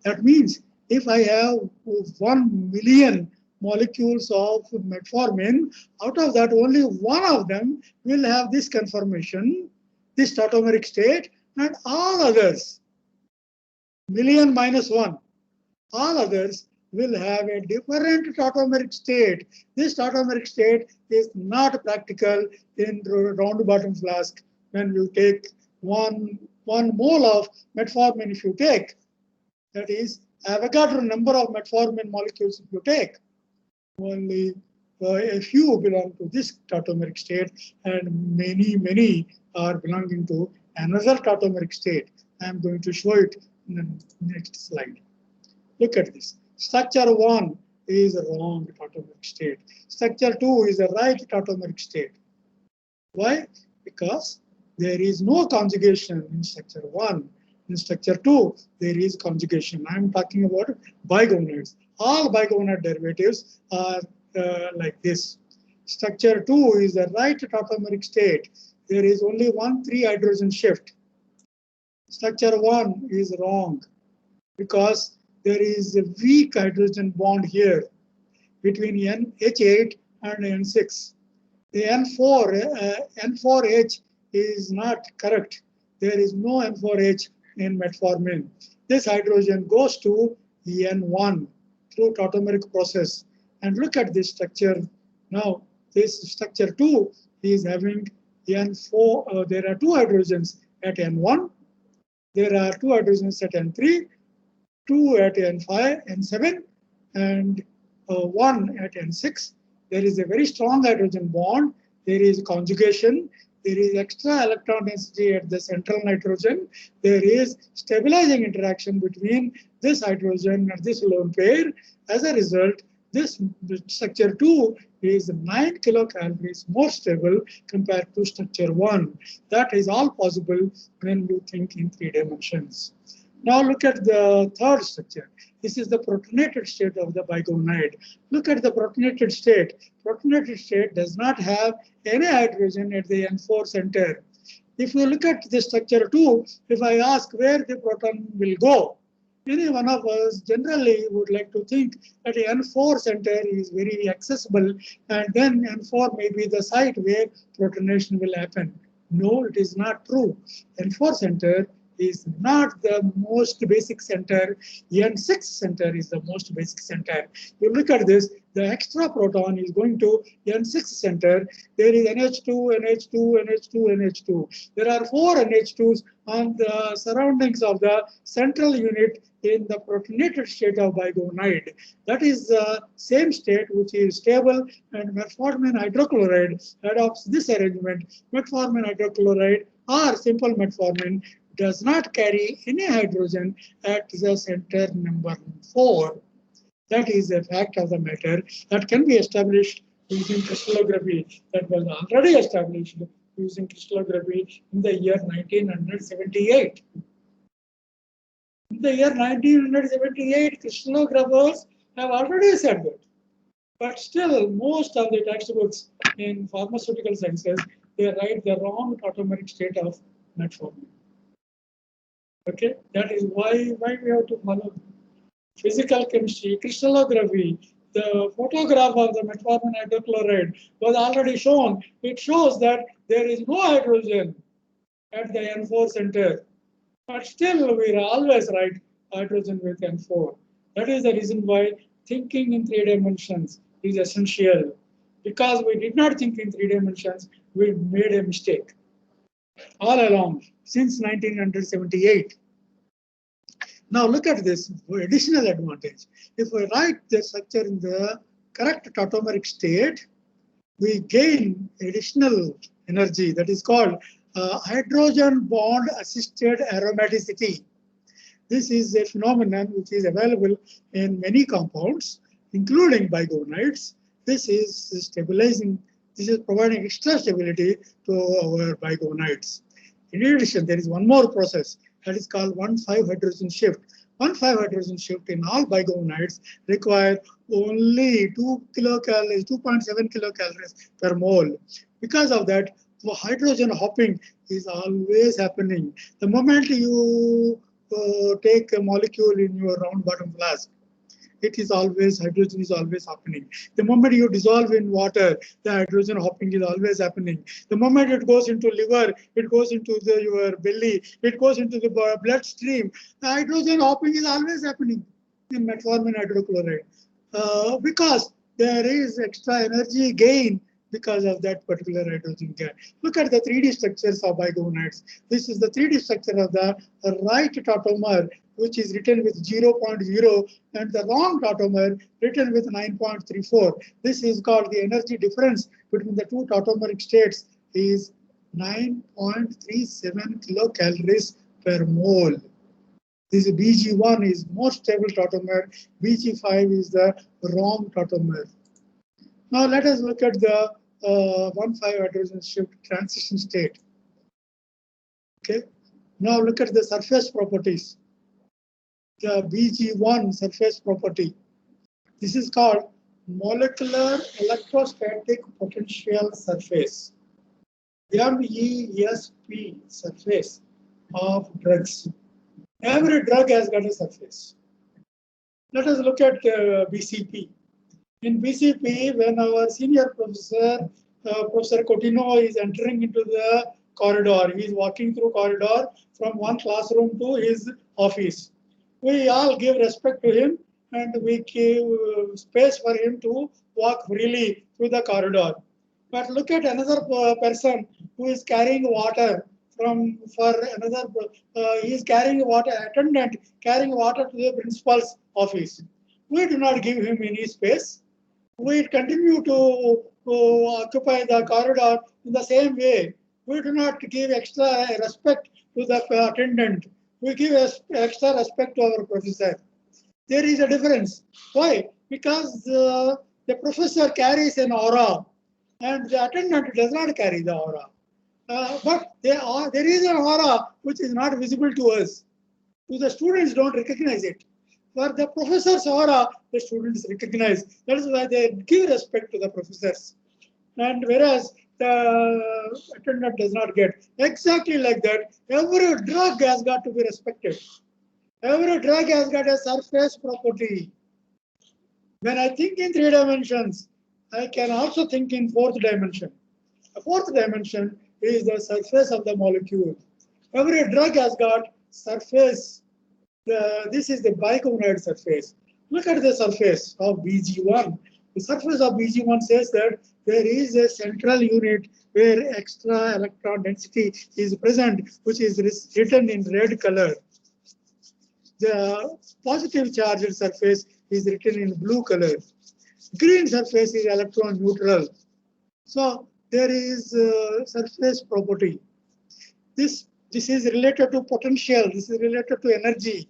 That means if I have 1 million molecules of metformin, out of that only one of them will have this conformation, this tautomeric state, and all others, million minus 1, all others will have a different tautomeric state. This tautomeric state is not practical in round bottom flask. When you take one mole of metformin, if you take, that is Avogadro number of metformin molecules if you take, only a few belong to this tautomeric state, and many are belonging to another tautomeric state. I am going to show it in the next slide. Look at this. Structure 1 is a wrong tautomeric state. Structure 2 is a right tautomeric state. Why? Because there is no conjugation in structure 1. In structure 2, there is conjugation. I am talking about bigonides. All bigonide derivatives are like this. Structure 2 is the right tautomeric state. There is only 1 3-hydrogen shift. Structure 1 is wrong because there is a weak hydrogen bond here between H8 and N6. The N4H is not correct. There is no N4H in metformin. This hydrogen goes to N1 through tautomeric process. And look at this structure. Now, this structure 2 is having N4. There are 2 hydrogens at N1. There are 2 hydrogens at N3, 2 at N5, N7, and 1 at N6. There is a very strong hydrogen bond. There is conjugation. There is extra electron density at the central nitrogen. There is stabilizing interaction between this hydrogen and this lone pair. As a result, this structure 2 is 9 kilocalories more stable compared to structure 1. That is all possible when you think in 3 dimensions. Now look at the third structure. This is the protonated state of the bigonide. Look at the protonated state. Protonated state does not have any hydrogen at the N4 center. If you look at the structure 2, if I ask where the proton will go, any one of us generally would like to think that the N4 center is very accessible, and then N4 may be the site where protonation will happen. No, it is not true. N4 center is not the most basic center. N6 center is the most basic center. You look at this, the extra proton is going to N6 center. There is NH2, NH2, NH2, NH2. There are 4 NH2s on the surroundings of the central unit in the protonated state of bigonide. That is the same state which is stable, and metformin hydrochloride adopts this arrangement. Metformin hydrochloride or simple metformin does not carry any hydrogen at the center number 4. That is a fact of the matter that can be established using crystallography, that was already established using crystallography in the year 1978. In the year 1978, crystallographers have already said that. But still, most of the textbooks in pharmaceutical sciences, they write the wrong tautomeric state of metformin. Okay, that is why we have to follow physical chemistry, crystallography. The photograph of the metformin hydrochloride was already shown. It shows that there is no hydrogen at the N4 center. But still, we always write hydrogen with N4. That is the reason why thinking in 3 dimensions is essential. Because we did not think in 3 dimensions, we made a mistake all along since 1978. Now look at this additional advantage. If we write the structure in the correct tautomeric state, we gain additional energy that is called hydrogen bond assisted aromaticity. This is a phenomenon which is available in many compounds, including bigonides. This is stabilizing, this is providing extra stability to our bigonides. In addition, there is one more process that is called 1,5 hydrogen shift. 1,5 hydrogen shift in all bigonides require only 2 kilocalories, 2.7 kilocalories per mole. Because of that, hydrogen hopping is always happening. The moment you take a molecule in your round bottom flask, it is always, hydrogen is always happening. The moment you dissolve in water, the hydrogen hopping is always happening. The moment it goes into liver, it goes into your belly, it goes into the bloodstream, the hydrogen hopping is always happening in metformin hydrochloride. Because there is extra energy gain because of that particular hydrogen gas. Look at the 3D structures of bigonides. This is the 3D structure of the right tautomer, which is written with 0.0, and the wrong tautomer written with 9.34. This is called the energy difference between the two tautomeric states is 9.37 kilocalories per mole. This BG1 is more stable tautomer, BG5 is the wrong tautomer. Now let us look at the 1,5 hydrogen shift transition state. Okay. Now look at the surface properties. The BG1 surface property. This is called molecular electrostatic potential surface. MESP surface of drugs. Every drug has got a surface. Let us look at BCP. In BCP, when our senior professor, Professor Coutinho, is entering into the corridor, he is walking through corridor from one classroom to his office. We all give respect to him and we give space for him to walk freely through the corridor. But look at another person who is carrying water for another, he is carrying water, attendant carrying water to the principal's office. We do not give him any space. We continue to occupy the corridor in the same way. We do not give extra respect to the attendant. We give extra respect to our professor. There is a difference. Why? Because the professor carries an aura and the attendant does not carry the aura. But there is an aura which is not visible to us. To the students don't recognize it. For the professor's aura, the students recognize. That is why they give respect to the professors. And whereas the attendant does not get. Exactly like that, every drug has got to be respected. Every drug has got a surface property. When I think in 3 dimensions, I can also think in 4th dimension. The 4th dimension is the surface of the molecule. Every drug has got surface. This is the biconide surface. Look at the surface of BG1. The surface of BG1 says that there is a central unit where extra electron density is present, which is written in red color. The positive charged surface is written in blue color. Green surface is electron neutral. So there is surface property. This is related to potential. This is related to energy.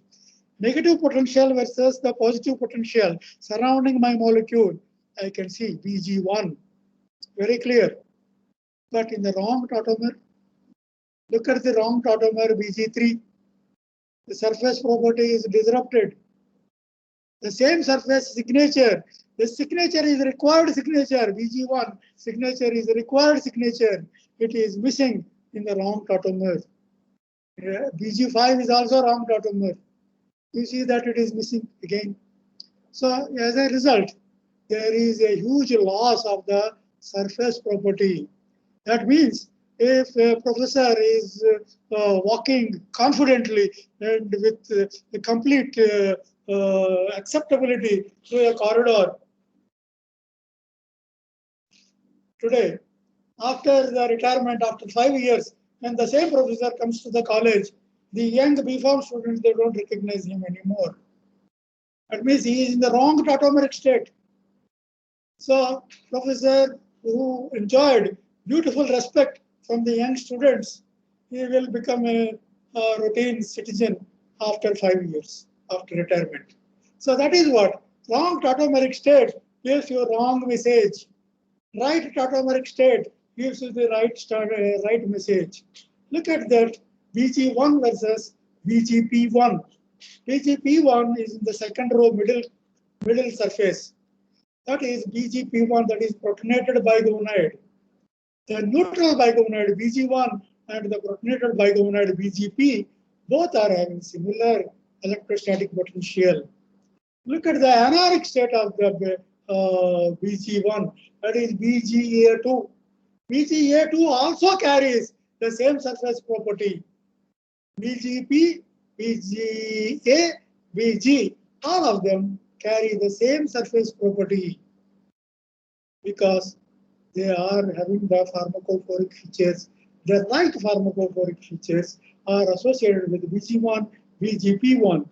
Negative potential versus the positive potential surrounding my molecule. I can see BG1. Very clear. But in the wrong tautomer, look at the wrong tautomer BG3. the surface property is disrupted. The same surface signature, the signature is required signature, BG1 signature is required signature. It is missing in the wrong tautomer. BG5 is also wrong tautomer. You see that it is missing again. So as a result, there is a huge loss of the surface property. That means if a professor is walking confidently and with complete acceptability through a corridor today, after the retirement, after 5 years, when the same professor comes to the college, the young B.Pharm students, they don't recognize him anymore. That means he is in the wrong tautomeric state. So, professor who enjoyed beautiful respect from the young students, he will become a routine citizen after 5 years, after retirement. So that is what wrong tautomeric state gives you wrong message. Right tautomeric state gives you the right message. Look at that BG1 versus BGP1. BGP1 is in the second row middle surface. That is BGP1, that is protonated bigonoid. The neutral bigonoid BG1 and the protonated bigonoid BGP both are having similar electrostatic potential. Look at the anaric state of the BG1, that is BGA2. BGA2 also carries the same surface property. BGP, BGA, BG, all of them carry the same surface property because they are having the pharmacophoric features. The right pharmacophoric features are associated with BG1, BGP1.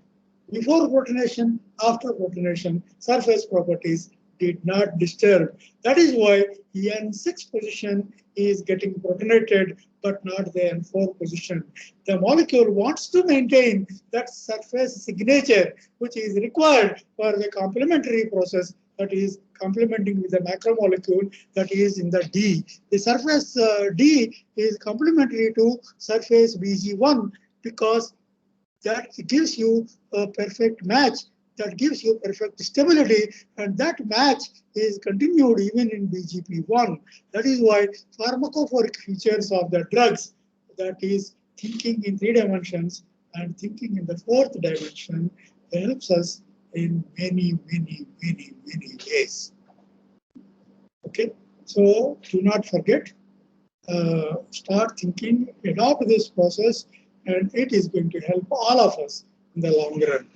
Before protonation, after protonation, surface properties did not disturb. That is why the N6 position is getting protonated, but not the N4 position. The molecule wants to maintain that surface signature, which is required for the complementary process, that is complementing with the macromolecule that is in the D. The surface D is complementary to surface BG1 because that gives you a perfect match, that gives you perfect stability, and that match is continued even in BGP1. That is why pharmacophoric features of the drugs, that is thinking in 3 dimensions and thinking in the 4th dimension, helps us in many ways. Okay, so do not forget, start thinking, adopt this process, and it is going to help all of us in the long run.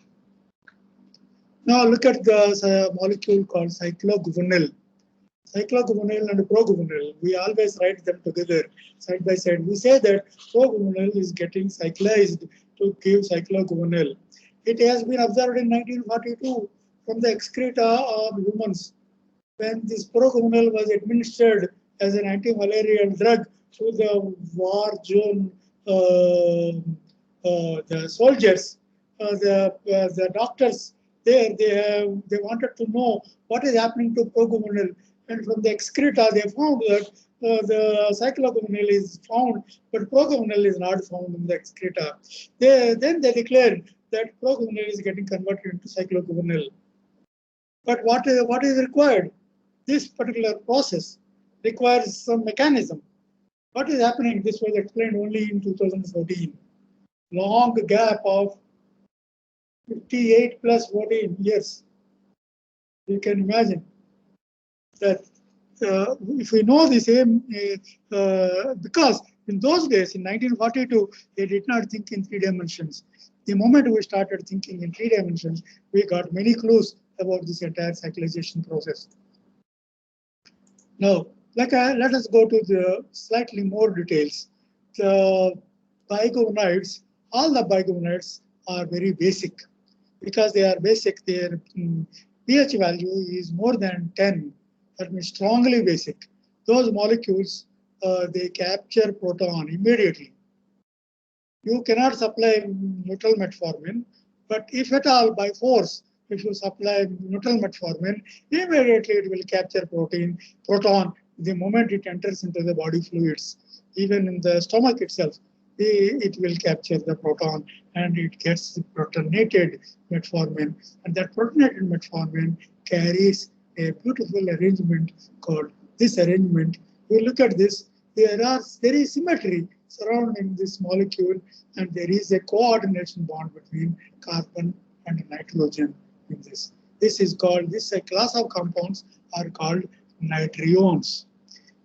Now look at the molecule called cycloguanil. Cycloguanil and proguanil, we always write them together side by side. We say that proguanil is getting cyclized to give cycloguanil. It has been observed in 1942 from the excreta of humans. When this proguanil was administered as an anti-malarial drug to the war zone, the soldiers, the doctors there, they wanted to know what is happening to proguanil, and from the excreta they found that the cycloguanil is found, but proguanil is not found in the excreta. Then they declared that proguanil is getting converted into cycloguanil. But what is required? This particular process requires some mechanism. What is happening? This was explained only in 2014. Long gap of 58 plus 14 years. You can imagine that if we know the same, because in those days, in 1942, they did not think in 3 dimensions. The moment we started thinking in 3 dimensions, we got many clues about this entire cyclization process. Now, let us go to the slightly more details. The bigonoids, all the bigonoids are very basic. Because they are basic, their pH value is more than 10. That means strongly basic. Those molecules, they capture proton immediately. You cannot supply neutral metformin, but if at all by force, if you supply neutral metformin, immediately it will capture proton the moment it enters into the body fluids. Even in the stomach itself, it will capture the proton and it gets protonated metformin, and that protonated metformin carries a beautiful arrangement called this arrangement. You look at this, there is symmetry surrounding this molecule, and there is a coordination bond between carbon and nitrogen in this. This a class of compounds are called nitriones.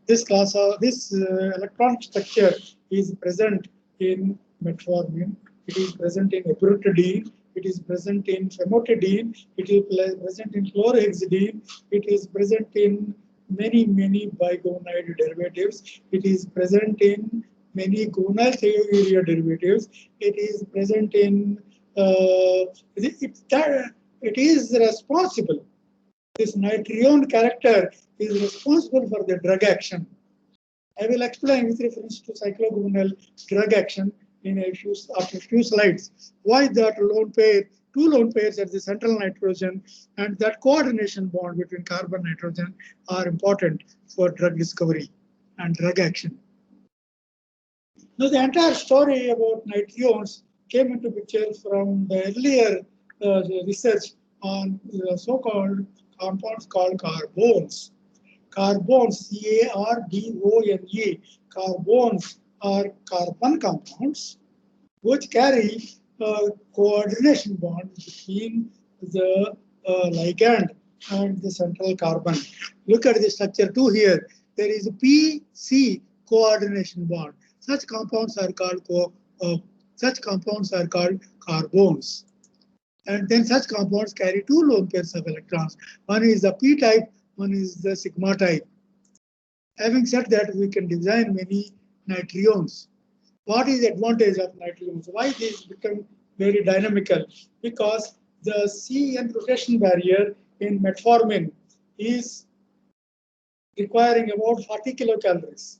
This class of electronic structure is present in metformin. It is present in epirotidine. It is present in famotidine. It is present in chlorhexidine. It is present in many bigonide derivatives. It is present in many gonal thiourea derivatives. It is present in it is responsible. This nitrione character is responsible for the drug action. I will explain with reference to cycloguanil drug action in after a few slides why that lone pair, two lone pairs at the central nitrogen and that coordination bond between carbon and nitrogen are important for drug discovery and drug action. Now the entire story about nitriones came into picture from the earlier research on the so-called compounds called carbones. Carbones, C-A-R-B-O-N-E, carbones are carbon compounds which carry a coordination bond between the ligand and the central carbon. Look at the structure 2 here. There is a P-C coordination bond. Such compounds are called carbones. And then such compounds carry two lone pairs of electrons. One is the P type, one is the sigma type. Having said that, we can design many nitriones. What is the advantage of nitriones? Why these become very dynamical? Because the C-N rotation barrier in metformin is requiring about 40 kilocalories.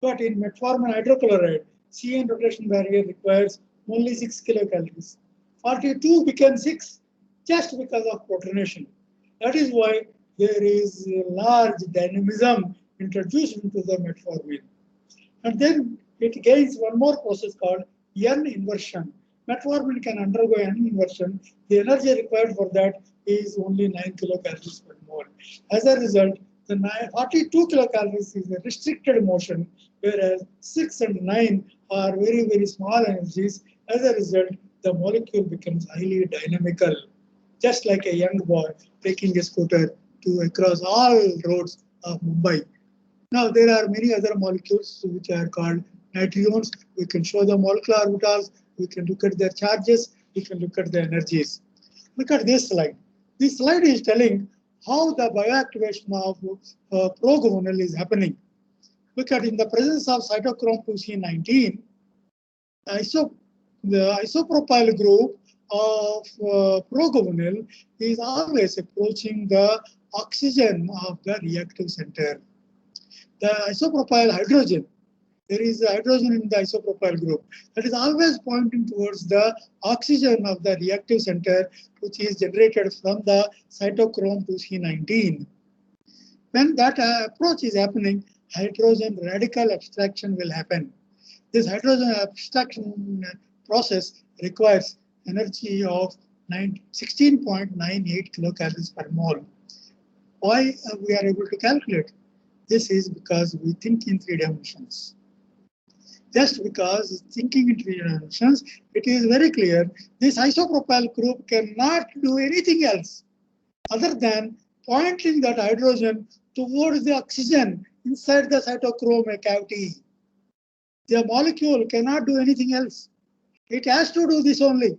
But in metformin hydrochloride, C-N rotation barrier requires only 6 kilocalories. 42 became 6 just because of protonation. That is why there is a large dynamism introduced into the metformin. And then it gains one more process called N inversion. Metformin can undergo N inversion. The energy required for that is only 9 kilocalories per mole. As a result, the 42 kilocalories is a restricted motion, whereas 6 and 9 are very small energies. As a result, the molecule becomes highly dynamical, just like a young boy taking a scooter to across all roads of Mumbai. Now, there are many other molecules which are called nitriones. We can show the molecular orbitals, we can look at their charges, we can look at the energies. Look at this slide. This slide is telling how the bioactivation of proguanil is happening. Look at in the presence of cytochrome 2C19, the isopropyl group of proguanil is always approaching the oxygen of the reactive center. The isopropyl hydrogen, there is a hydrogen in the isopropyl group that is always pointing towards the oxygen of the reactive center, which is generated from the cytochrome 2C19. When that approach is happening, hydrogen radical abstraction will happen. This hydrogen abstraction process requires energy of 16.98 kilocalories per mole. Why we are able to calculate? This is because we think in 3 dimensions. Just because thinking in 3 dimensions, it is very clear this isopropyl group cannot do anything else other than pointing that hydrogen towards the oxygen inside the cytochrome cavity. The molecule cannot do anything else. It has to do this only.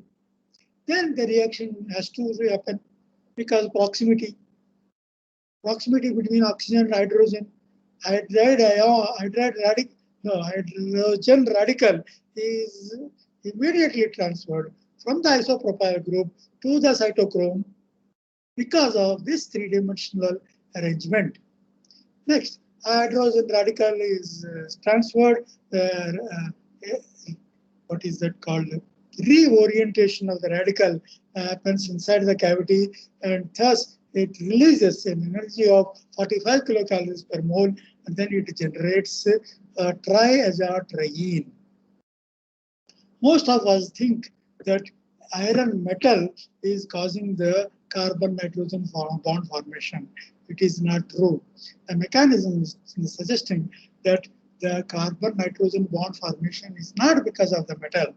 Then the reaction has to happen because proximity between oxygen and hydrogen. Hydrogen radical is immediately transferred from the isopropyl group to the cytochrome because of this 3-dimensional arrangement. Next, hydrogen radical is transferred. What is that called? Reorientation of the radical happens inside the cavity, and thus it releases an energy of 45 kilocalories per mole, and then it generates triazotriene. Most of us think that iron metal is causing the carbon-nitrogen bond formation. It is not true. The mechanism is suggesting that the carbon-nitrogen bond formation is not because of the metal,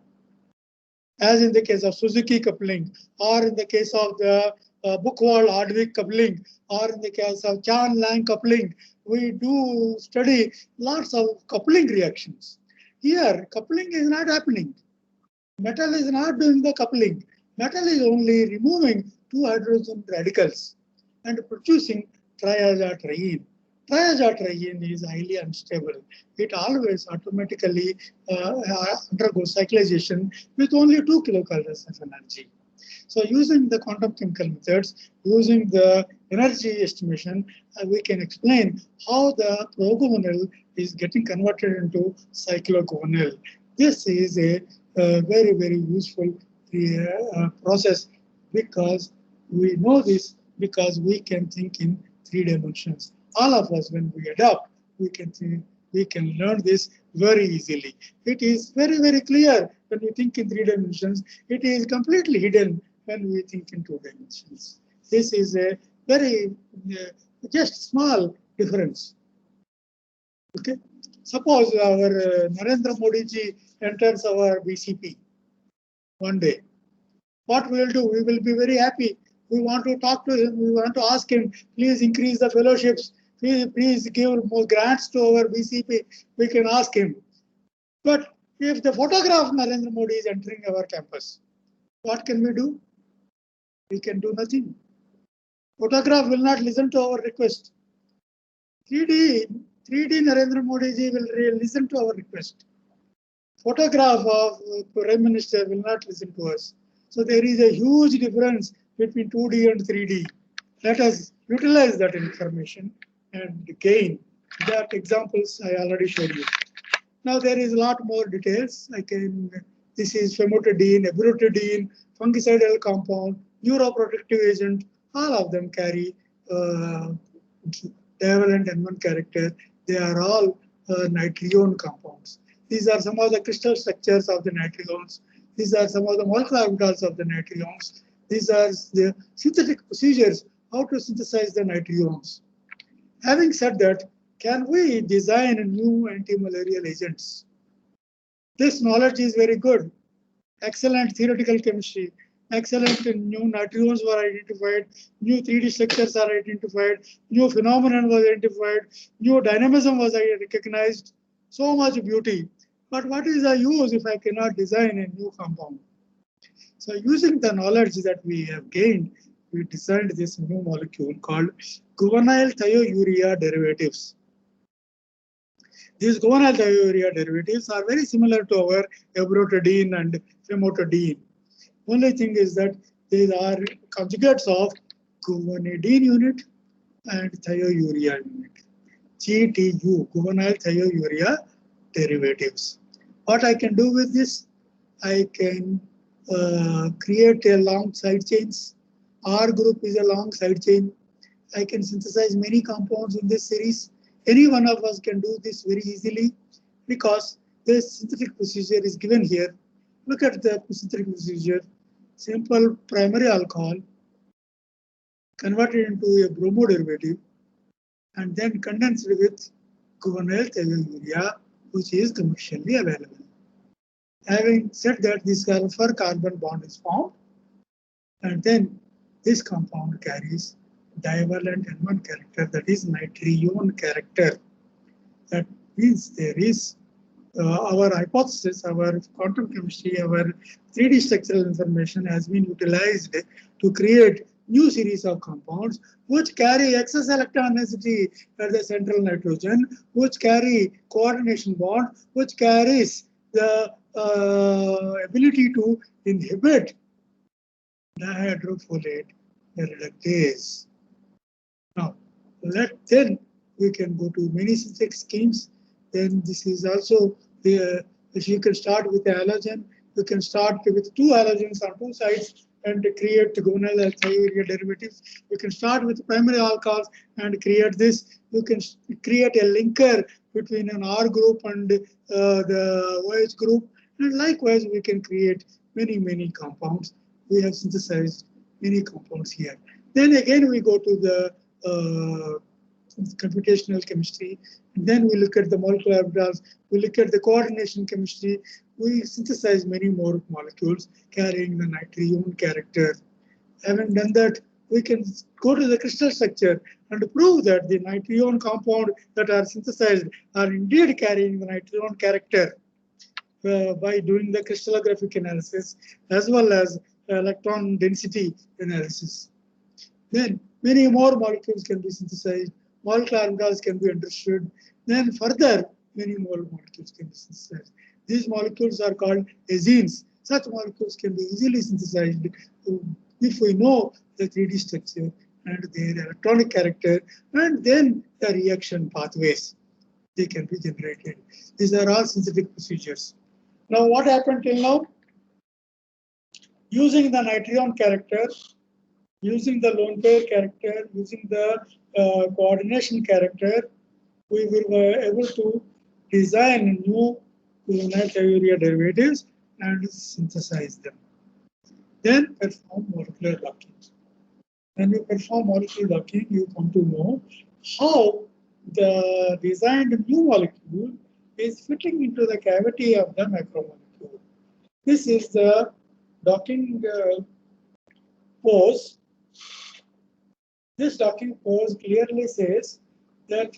as in the case of Suzuki coupling, or in the case of the Buchwald-Hardwick coupling, or in the case of Chan-Lang coupling. We do study lots of coupling reactions. Here, coupling is not happening. Metal is not doing the coupling. Metal is only removing two hydrogen radicals and producing triazotriene. Triazotriene is highly unstable. It always automatically undergoes cyclization with only 2 kilocalories of energy. So using the quantum chemical methods, using the energy estimation, we can explain how the proguanil is getting converted into cycloguanil. This is a very, very useful process, because we know this because we can think in 3 dimensions. All of us, when we adopt, we can learn this very easily. It is very, very clear when we think in 3 dimensions. It is completely hidden when we think in 2 dimensions. This is a very just small difference. Okay. Suppose our Narendra Modi ji enters our BCP one day. What we will do? We will be very happy. We want to talk to him. We want to ask him, please increase the fellowships. Please give more grants to our BCP. We can ask him. But if the photograph of Narendra Modi is entering our campus, what can we do? We can do nothing. Photograph will not listen to our request. 3D Narendra Modi ji will listen to our request. Photograph of Prime Minister will not listen to us. So there is a huge difference between 2D and 3D. Let us utilize that information and gain that. Examples I already showed you. Now there is a lot more details. This is famotidine, abiraterone, fungicidal compound, neuroprotective agent. All of them carry divalent N1 character. They are all nitrione compounds. These are some of the crystal structures of the nitriones. These are some of the molecular orbitals of the nitriones. These are the synthetic procedures, how to synthesize the nitriones. Having said that, can we design new anti-malarial agents? This knowledge is very good. Excellent theoretical chemistry. Excellent new nitriones were identified. New 3D structures are identified. New phenomenon was identified. New dynamism was recognized. So much beauty. But what is the use if I cannot design a new compound? So using the knowledge that we have gained, we designed this new molecule called guanylyl thiourea derivatives. These guanylyl thiourea derivatives are very similar to our abiraterone and famotidine. Only thing is that these are conjugates of guanidine unit and thiourea unit. GTU, guanylyl thiourea derivatives. What I can do with this? I can create a long side chains. R group is a long side chain. I can synthesize many compounds in this series. Any one of us can do this very easily because this synthetic procedure is given here. Look at the synthetic procedure. Simple primary alcohol converted into a bromo derivative and then condensed with guanylyl thiourea, which is commercially available. Having said that, this sulfur carbon bond is formed, and then this compound carries divalent N1 character, that is nitrione character. That means there is our hypothesis, our quantum chemistry, our 3D structural information has been utilized to create new series of compounds which carry excess electron density at the central nitrogen, which carry coordination bond, which carries the ability to inhibit dihydrofolate reductase. Now, then we can go to many synthetic schemes. Then this is also if you can start with the halogen, you can start with 2 halogens on 2 sides and create guanylyl thiourea derivatives. You can start with primary alcohols and create this. You can create a linker between an R group and the OH group, And likewise, we can create many compounds. We have synthesized many compounds here. Then again, we go to the computational chemistry. And then we look at the molecular orbitals. We look at the coordination chemistry. We synthesize many more molecules carrying the nitrion character. Having done that, we can go to the crystal structure and prove that the nitrion compound that are synthesized are indeed carrying the nitrion character by doing the crystallographic analysis as well as electron density analysis. Then many more molecules can be synthesized, molecular orbitals can be understood, then further many more molecules can be synthesized. These molecules are called azenes. Such molecules can be easily synthesized if we know the 3D structure and their electronic character, and then the reaction pathways, they can be generated. These are all synthetic procedures. Now, what happened till now? Using the nitrion character, using the lone pair character, using the coordination character, we were able to design new nitriurea derivatives and synthesize them. Then perform molecular locking. When you perform molecular locking, you come to know how the designed new molecule is fitting into the cavity of the macromolecule. This is the docking pose. This docking pose clearly says that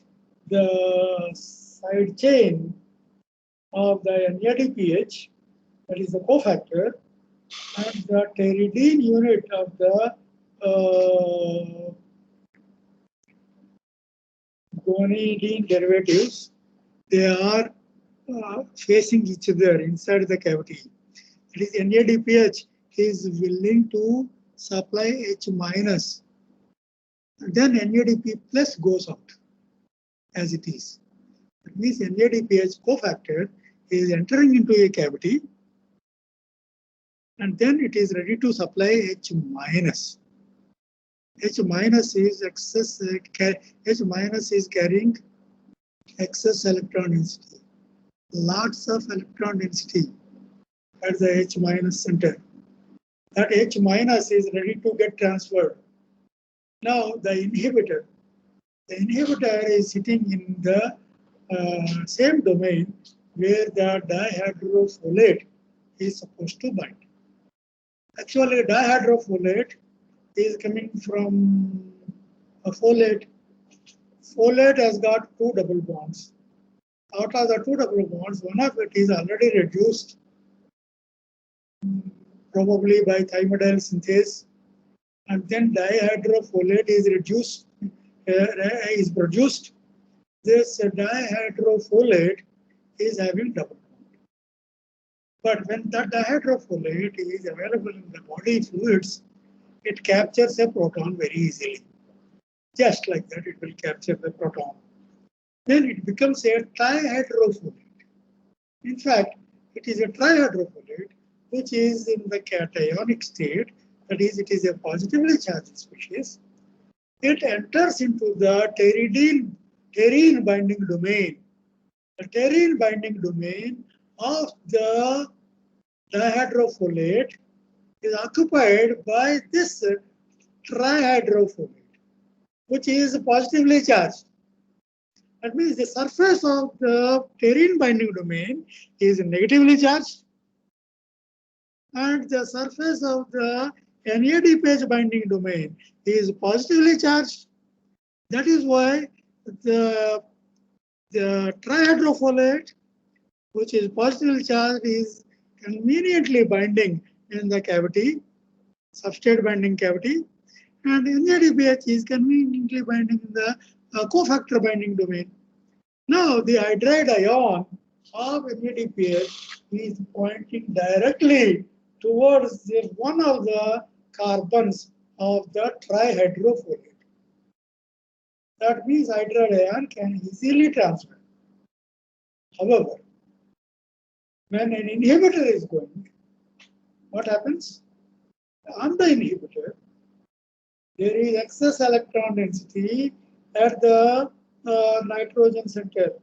the side chain of the NADPH, that is the cofactor, and the pteridine unit of the guanidine derivatives, they are facing each other inside the cavity. It is NADPH is willing to supply H minus, and then NADP plus goes out as it is. That means NADPH cofactor is entering into a cavity, and then it is ready to supply H minus. H minus is excess. H minus is carrying excess electron density. Lots of electron density at the H minus center. That H minus is ready to get transferred. Now the inhibitor is sitting in the same domain where the dihydrofolate is supposed to bind. Actually, dihydrofolate is coming from a folate. Folate has got two double bonds. Out of the two double bonds, one of it is already reduced, probably by thymidine synthase, and then dihydrofolate is reduced, is produced. This dihydrofolate is having double bond. But when that dihydrofolate is available in the body fluids, it captures a proton very easily. Just like that, it will capture the proton. Then it becomes a trihydrofolate. In fact, it is a trihydrofolate which is in the cationic state, that is, it is a positively charged species. It enters into the pterine binding domain. The pterine binding domain of the dihydrofolate is occupied by this trihydrofolate, which is positively charged. That means the surface of the pterine binding domain is negatively charged, and the surface of the NADPH binding domain is positively charged. That is why the trihydrofolate, which is positively charged, is conveniently binding in the cavity, substrate binding cavity, and NADPH is conveniently binding in the cofactor binding domain. Now, the hydride ion of NADPH is pointing directly towards one of the carbons of the trihydrofolate. That means hydride ion can easily transfer. However, when an inhibitor is going, what happens? On the inhibitor, there is excess electron density at the nitrogen center.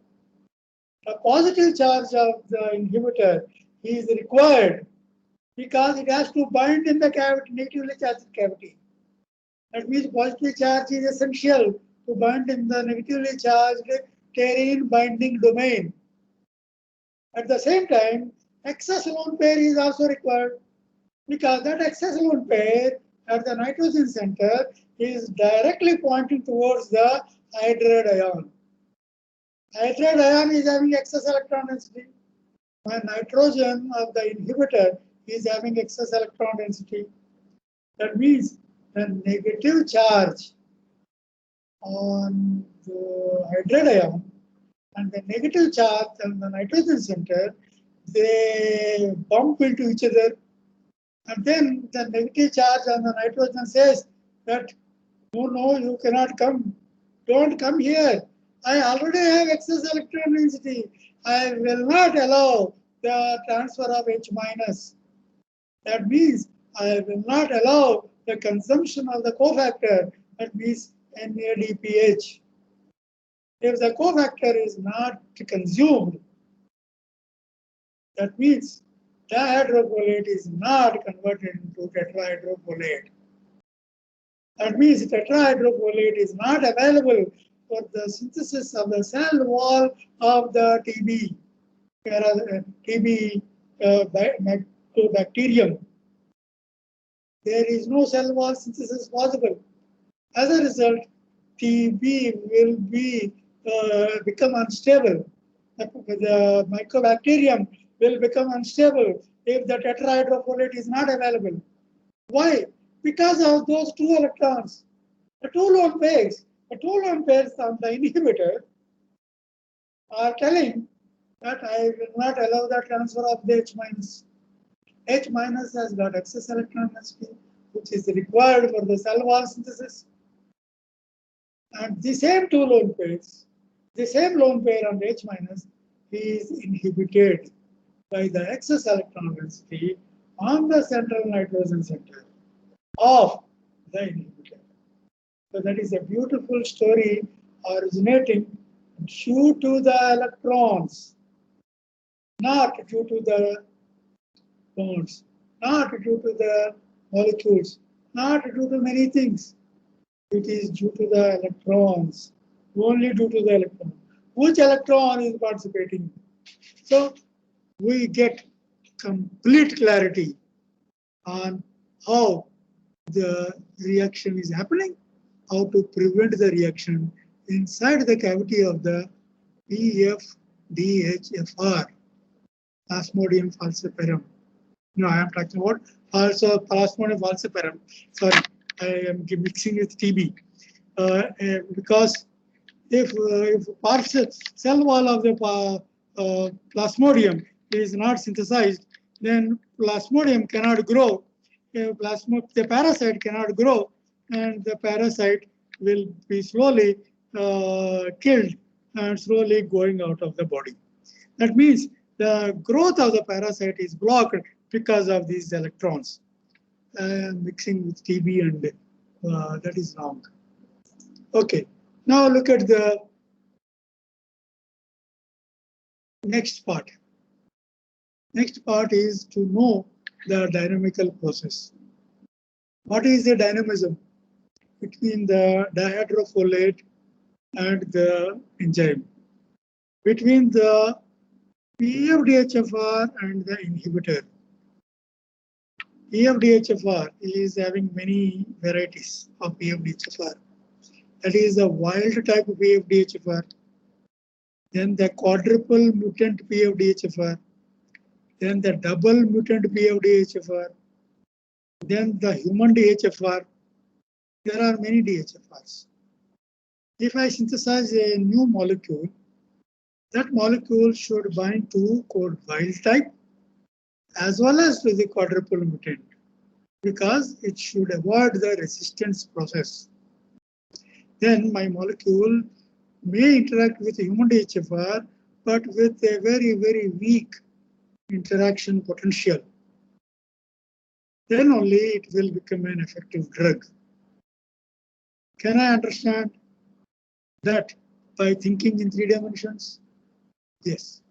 The positive charge of the inhibitor is required because it has to bind in the cavity, negatively charged cavity. That means positive charge is essential to bind in the negatively charged terene binding domain. At the same time, excess lone pair is also required because that excess lone pair at the nitrogen center is directly pointing towards the hydride ion. Hydride ion is having excess electron density. When nitrogen of the inhibitor is having excess electron density. That means the negative charge on the hydride ion and the negative charge on the nitrogen center, they bump into each other. And then the negative charge on the nitrogen says that, no, you cannot come. Don't come here. I already have excess electron density. I will not allow the transfer of H minus. That means I will not allow the consumption of the cofactor, that means NADPH. If the cofactor is not consumed, that means dihydrofolate is not converted into tetrahydrofolate. That means tetrahydrofolate is not available for the synthesis of the cell wall of the TB, mycobacterium. There is no cell wall synthesis possible. As a result, TB will become unstable. The mycobacterium will become unstable if the tetrahydrofolate is not available. Why? Because of those two electrons. The two lone pairs on the inhibitor are telling that I will not allow the transfer of the H minus. H minus has got excess electron density, which is required for the cell wall synthesis. And the same two lone pairs, the same lone pair on H minus is inhibited by the excess electron density on the central nitrogen center of the inhibitor. So that is a beautiful story originating due to the electrons, not due to the bonds, not due to the molecules, not due to many things. It is due to the electrons, only due to the electron. Which electron is participating? So we get complete clarity on how the reaction is happening, how to prevent the reaction inside the cavity of the PFDHFR, Plasmodium falciparum. No, I am talking about also Plasmodium falciparum. Sorry, I am mixing with TB. Because if partial cell wall of the Plasmodium is not synthesized, then Plasmodium cannot grow. The parasite cannot grow, and the parasite will be slowly killed and slowly going out of the body. That means the growth of the parasite is blocked because of these electrons. Mixing with TB, and that is wrong. Okay, now look at the next part. Next part is to know the dynamical process. What is the dynamism between the dihydrofolate and the enzyme? Between the PFDHFR and the inhibitor. PFDHFR is having many varieties of PFDHFR. That is the wild type of PFDHFR, then the quadruple mutant PFDHFR, then the double mutant PFDHFR, then the human DHFR. There are many DHFRs. If I synthesize a new molecule, that molecule should bind to code wild type as well as to the quadruple mutant, because it should avoid the resistance process. Then my molecule may interact with human DHFR, but with a very, very weak interaction potential. Then only it will become an effective drug. Can I understand that by thinking in 3 dimensions? Yes.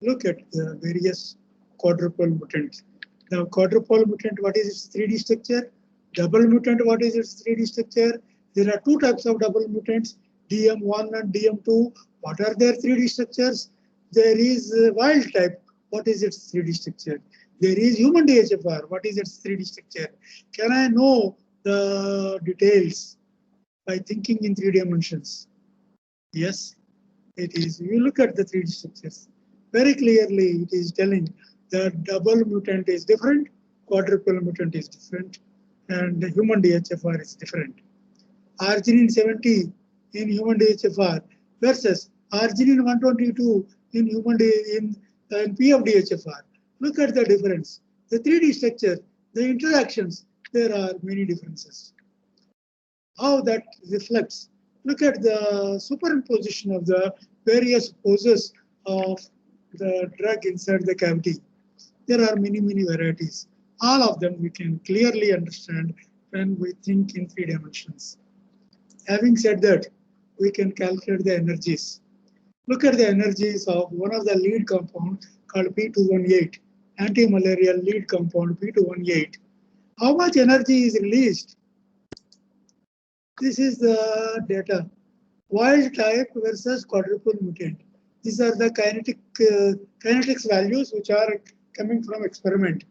Look at the various quadruple mutant. Now, quadruple mutant, what is its 3D structure? Double mutant, what is its 3D structure? There are two types of double mutants, DM1 and DM2. What are their 3D structures? There is wild type. What is its 3D structure? There is human DHFR. What is its 3D structure? Can I know the details by thinking in 3 dimensions? Yes, it is. You look at the 3D structures. Very clearly, it is telling that double mutant is different, quadruple mutant is different, and the human DHFR is different. Arginine 70 in human DHFR versus arginine 122 in human in PFDHFR. Look at the difference. The 3D structure, the interactions, there are many differences. How that reflects. Look at the superimposition of the various poses of the drug inside the cavity. There are many varieties. All of them we can clearly understand when we think in 3 dimensions. Having said that, we can calculate the energies. Look at the energies of one of the lead compound called P218, anti-malarial lead compound P218. How much energy is released? This is the data. Wild type versus quadruple mutant. These are the kinetics values which are coming from experiment.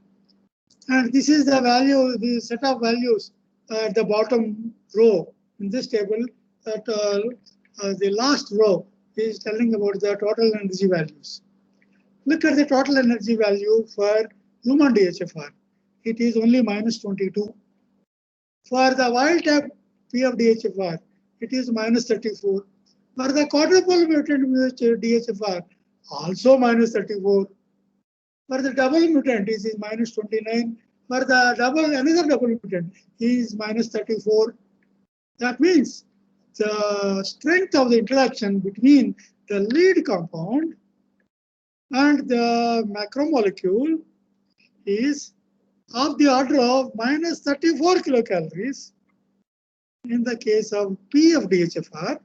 And this is the value, the set of values at the bottom row in this table. That the last row is telling about the total energy values. Look at the total energy value for human DHFR. It is only -22. For the wild type PFDHFR, it is -34. For the quadruple mutant DHFR, also -34. For the double mutant, it is -29. For the another double mutant is -34. That means the strength of the interaction between the lead compound and the macromolecule is of the order of -34 kilocalories in the case of PFDHFR.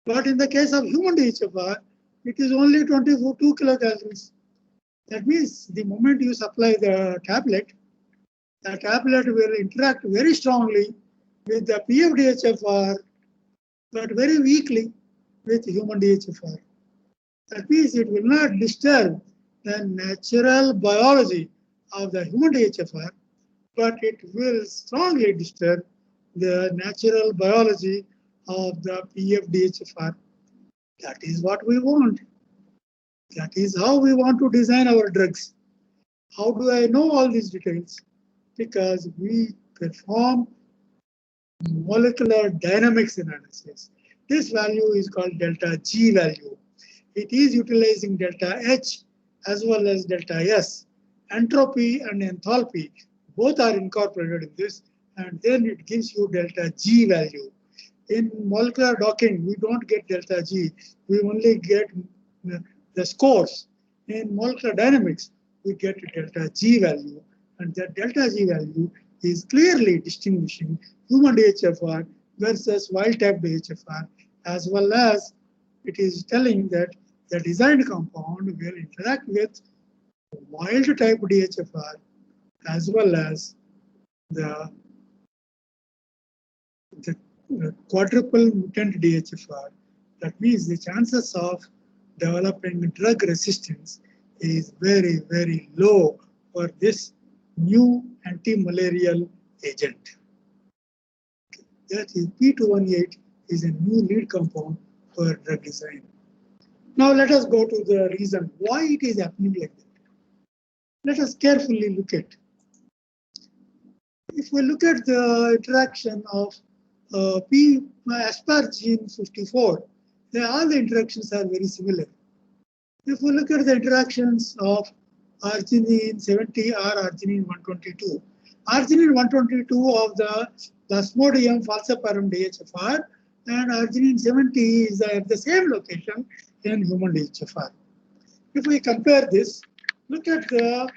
But in the case of human DHFR, it is only 22 kilocalories. That means the moment you supply the tablet will interact very strongly with the PFDHFR, but very weakly with human DHFR. That means it will not disturb the natural biology of the human DHFR, but it will strongly disturb the natural biology of the PFDHFR. That is what we want. That is how we want to design our drugs. How do I know all these details? Because we perform molecular dynamics analysis. This value is called delta G value. It is utilizing delta H as well as delta S. Entropy and enthalpy both are incorporated in this, and then it gives you delta G value. In molecular docking, we don't get delta G, we only get the scores. In molecular dynamics, we get delta G value, and that delta G value is clearly distinguishing human DHFR versus wild type DHFR, as well as it is telling that the designed compound will interact with wild type DHFR as well as the quadruple mutant DHFR. That means the chances of developing drug resistance is very low for this new anti-malarial agent. That is P218 is a new lead compound for drug design. Now let us go to the reason why it is happening like that. Let us carefully look at. If we look at the interaction of asparagine 54, all the interactions are very similar. If we look at the interactions of arginine 70 or arginine 122, arginine 122 of the Plasmodium falciparum DHFR and arginine 70 is at the same location in human DHFR. If we compare this, look at the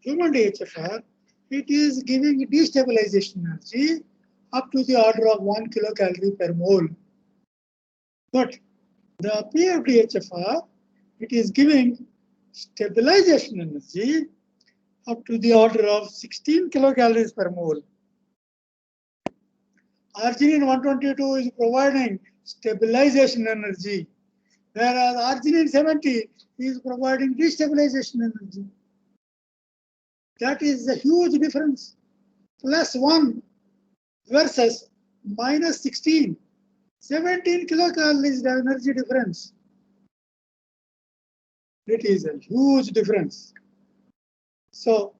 human DHFR, it is giving destabilization energy up to the order of 1 kilocalorie per mole. But the PFDHFR, it is giving stabilization energy up to the order of 16 kilocalories per mole. Arginine 122 is providing stabilization energy, whereas arginine 70 is providing destabilization energy. That is a huge difference. +1 versus -16. 17 kilocalories energy difference. It is a huge difference. So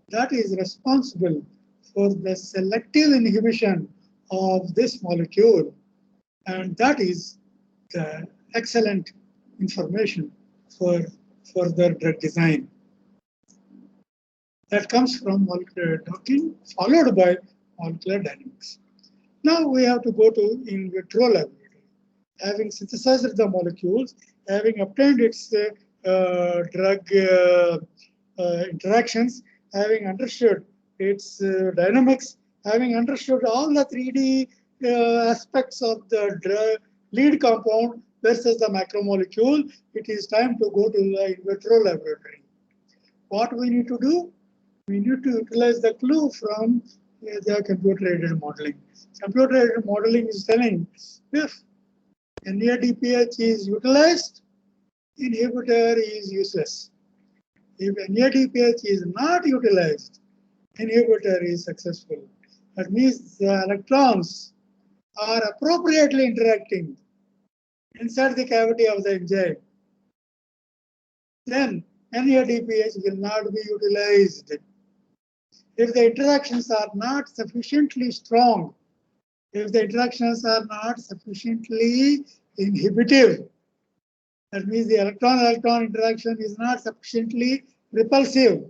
that is responsible for the selective inhibition of this molecule, and that is the excellent information for further drug design. That comes from molecular docking, followed by molecular dynamics. Now we have to go to in vitro laboratory. Having synthesized the molecules, having obtained its drug interactions, having understood its dynamics, having understood all the 3D aspects of the drug lead compound versus the macromolecule, it is time to go to the in vitro laboratory. What we need to do? We need to utilize the clue from the computer-aided modeling. Computer-aided modeling is telling if NADPH is utilized, inhibitor is useless. If NADPH is not utilized, inhibitor is successful. That means the electrons are appropriately interacting inside the cavity of the enzyme. Then NADPH will not be utilized. If the interactions are not sufficiently strong, if the interactions are not sufficiently inhibitive, that means the electron-electron interaction is not sufficiently repulsive,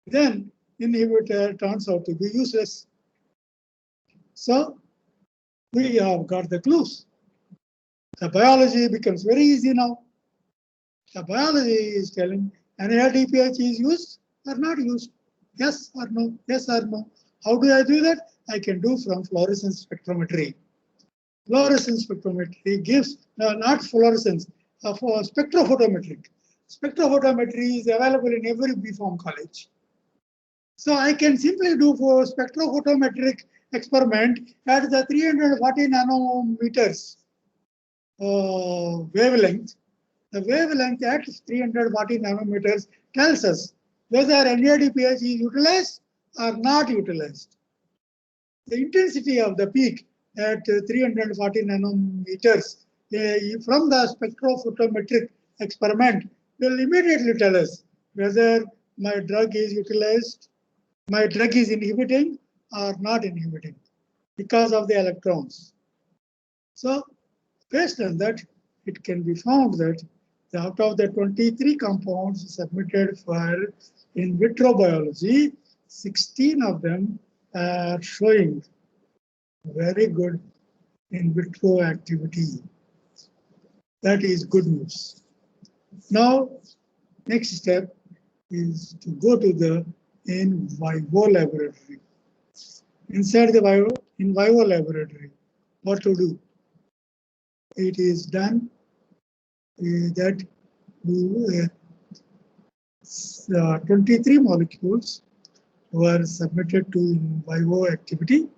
then inhibitor turns out to be useless. So we have got the clues. The biology becomes very easy now. The biology is telling NADPH is used or not used. Yes or no, yes or no. How do I do that? I can do from fluorescence spectrometry. Fluorescence spectrometry gives, not fluorescence, for spectrophotometric. Spectrophotometry is available in every B.Pharm college. So I can simply do for spectrophotometric experiment at the 340 nanometers wavelength. The wavelength at 340 nanometers tells us whether NADPH is utilized or not utilized. The intensity of the peak at 340 nanometers from the spectrophotometric experiment will immediately tell us whether my drug is utilized, my drug is inhibiting or not inhibiting because of the electrons. So based on that, it can be found that out of the 23 compounds submitted for in vitro biology, 16 of them are showing very good in vitro activity. That is good news. Now, next step is to go to the in vivo laboratory. Inside the in vivo laboratory, what to do? It is done that 23 molecules were submitted to in vivo activity,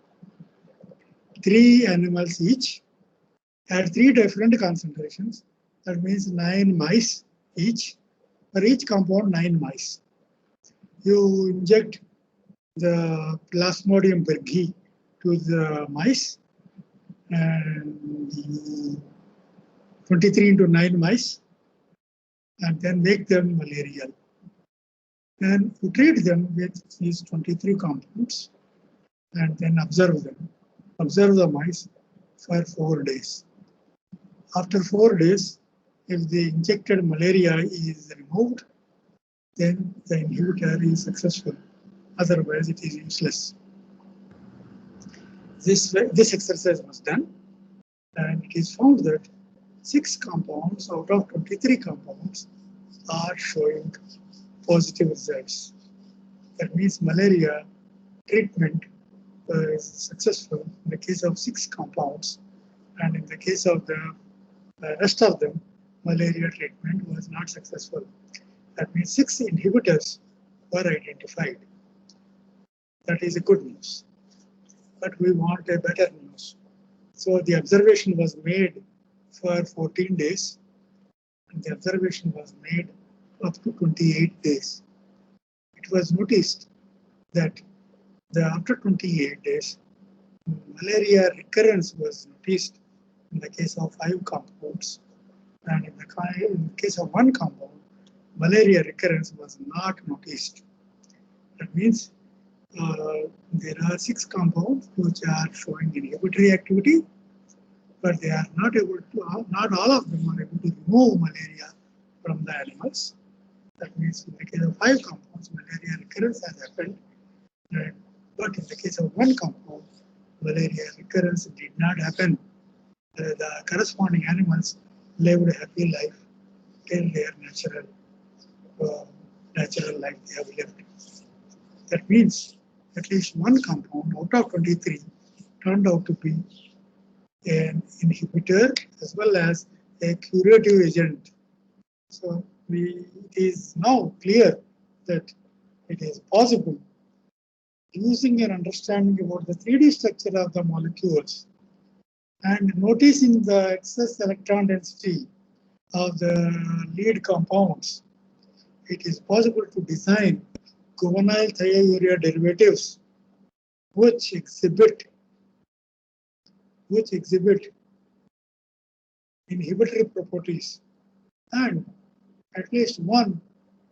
3 animals each at 3 different concentrations. That means 9 mice each. For each compound, 9 mice. You inject the Plasmodium berghei to the mice, and 23 into 9 mice, and then make them malarial. Then you treat them with these 23 compounds and then observe them. Observe the mice for 4 days. After 4 days, if the injected malaria is removed, then the inhibitor is successful. Otherwise, it is useless. This exercise was done, and it is found that 6 compounds out of 23 compounds are showing positive results. That means malaria treatment is successful in the case of 6 compounds, and in the case of the rest of them, malaria treatment was not successful. That means 6 inhibitors were identified. That is a good news. But we want a better news. So the observation was made for 14 days, and the observation was made up to 28 days. It was noticed that after 28 days, malaria recurrence was noticed in the case of 5 compounds, and in the case of 1 compound, malaria recurrence was not noticed. That means there are 6 compounds which are showing inhibitory activity, but they are not able to, not all of them are able to remove malaria from the animals. That means in the case of 5 compounds, malaria recurrence has happened, but in the case of 1 compound, malaria recurrence did not happen. The corresponding animals lived a happy life till their natural life they have lived. That means at least 1 compound out of 23 turned out to be an inhibitor as well as a curative agent. So it is now clear that it is possible, using an understanding about the 3D structure of the molecules and noticing the excess electron density of the lead compounds, it is possible to design guanylyl thiourea derivatives which exhibit inhibitory properties, and at least 1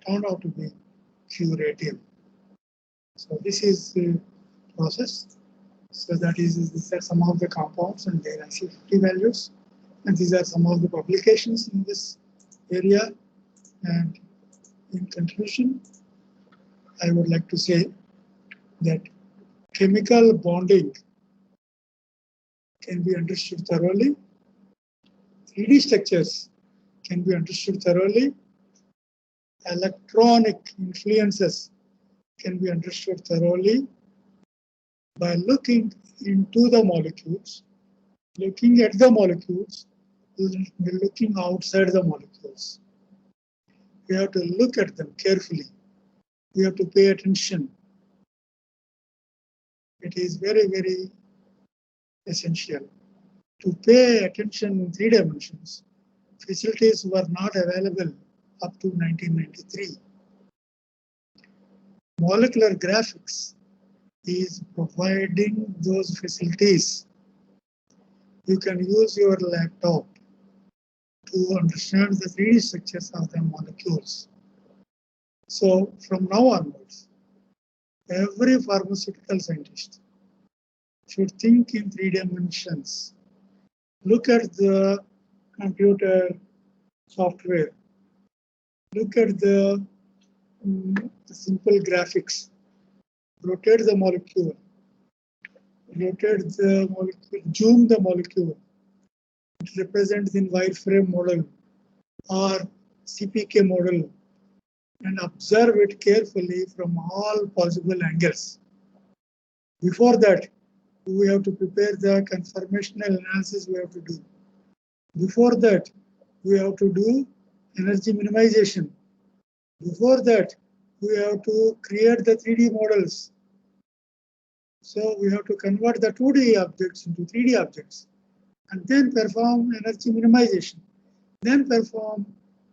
turned out to be curative. So this is the process. So that is, these are some of the compounds and their IC50 values, and these are some of the publications in this area. And in conclusion, I would like to say that chemical bonding can be understood thoroughly. 3D structures can be understood thoroughly. Electronic influences can be understood thoroughly by looking into the molecules, looking at the molecules, looking outside the molecules. We have to look at them carefully. We have to pay attention. It is very, very essential to pay attention in 3 dimensions. Facilities were not available up to 1993. Molecular graphics is providing those facilities. You can use your laptop to understand the 3D structures of the molecules. So from now onwards, every pharmaceutical scientist should think in 3 dimensions. Look at the computer software. Look at the simple graphics. Rotate the molecule. Zoom the molecule. It represents in wireframe model or CPK model, and observe it carefully from all possible angles. Before that, we have to prepare the conformational analysis we have to do. Before that, we have to do energy minimization. Before that, we have to create the 3D models. So we have to convert the 2D objects into 3D objects, and then perform energy minimization, then perform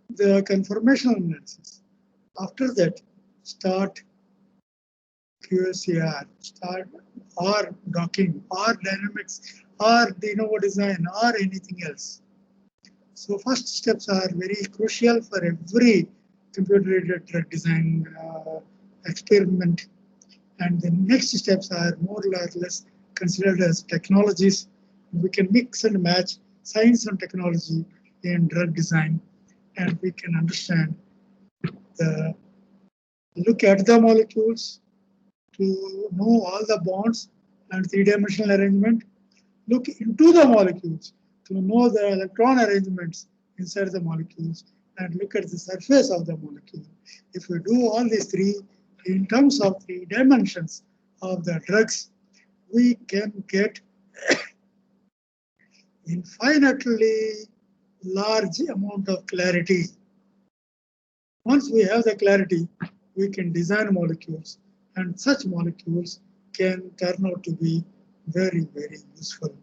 the conformational analysis. After that, start QSCR, start or docking, or dynamics, or de novo design, or anything else. So first steps are very crucial for every computer-aided drug design experiment, and the next steps are more or less considered as technologies. We can mix and match science and technology in drug design, and we can understand look at the molecules to know all the bonds and 3-dimensional arrangement. Look into the molecules to know the electron arrangements inside the molecules, and look at the surface of the molecule. If we do all these 3 in terms of 3 dimensions of the drugs, we can get infinitely large amount of clarity Once we have the clarity, we can design molecules, and such molecules can turn out to be very, very useful.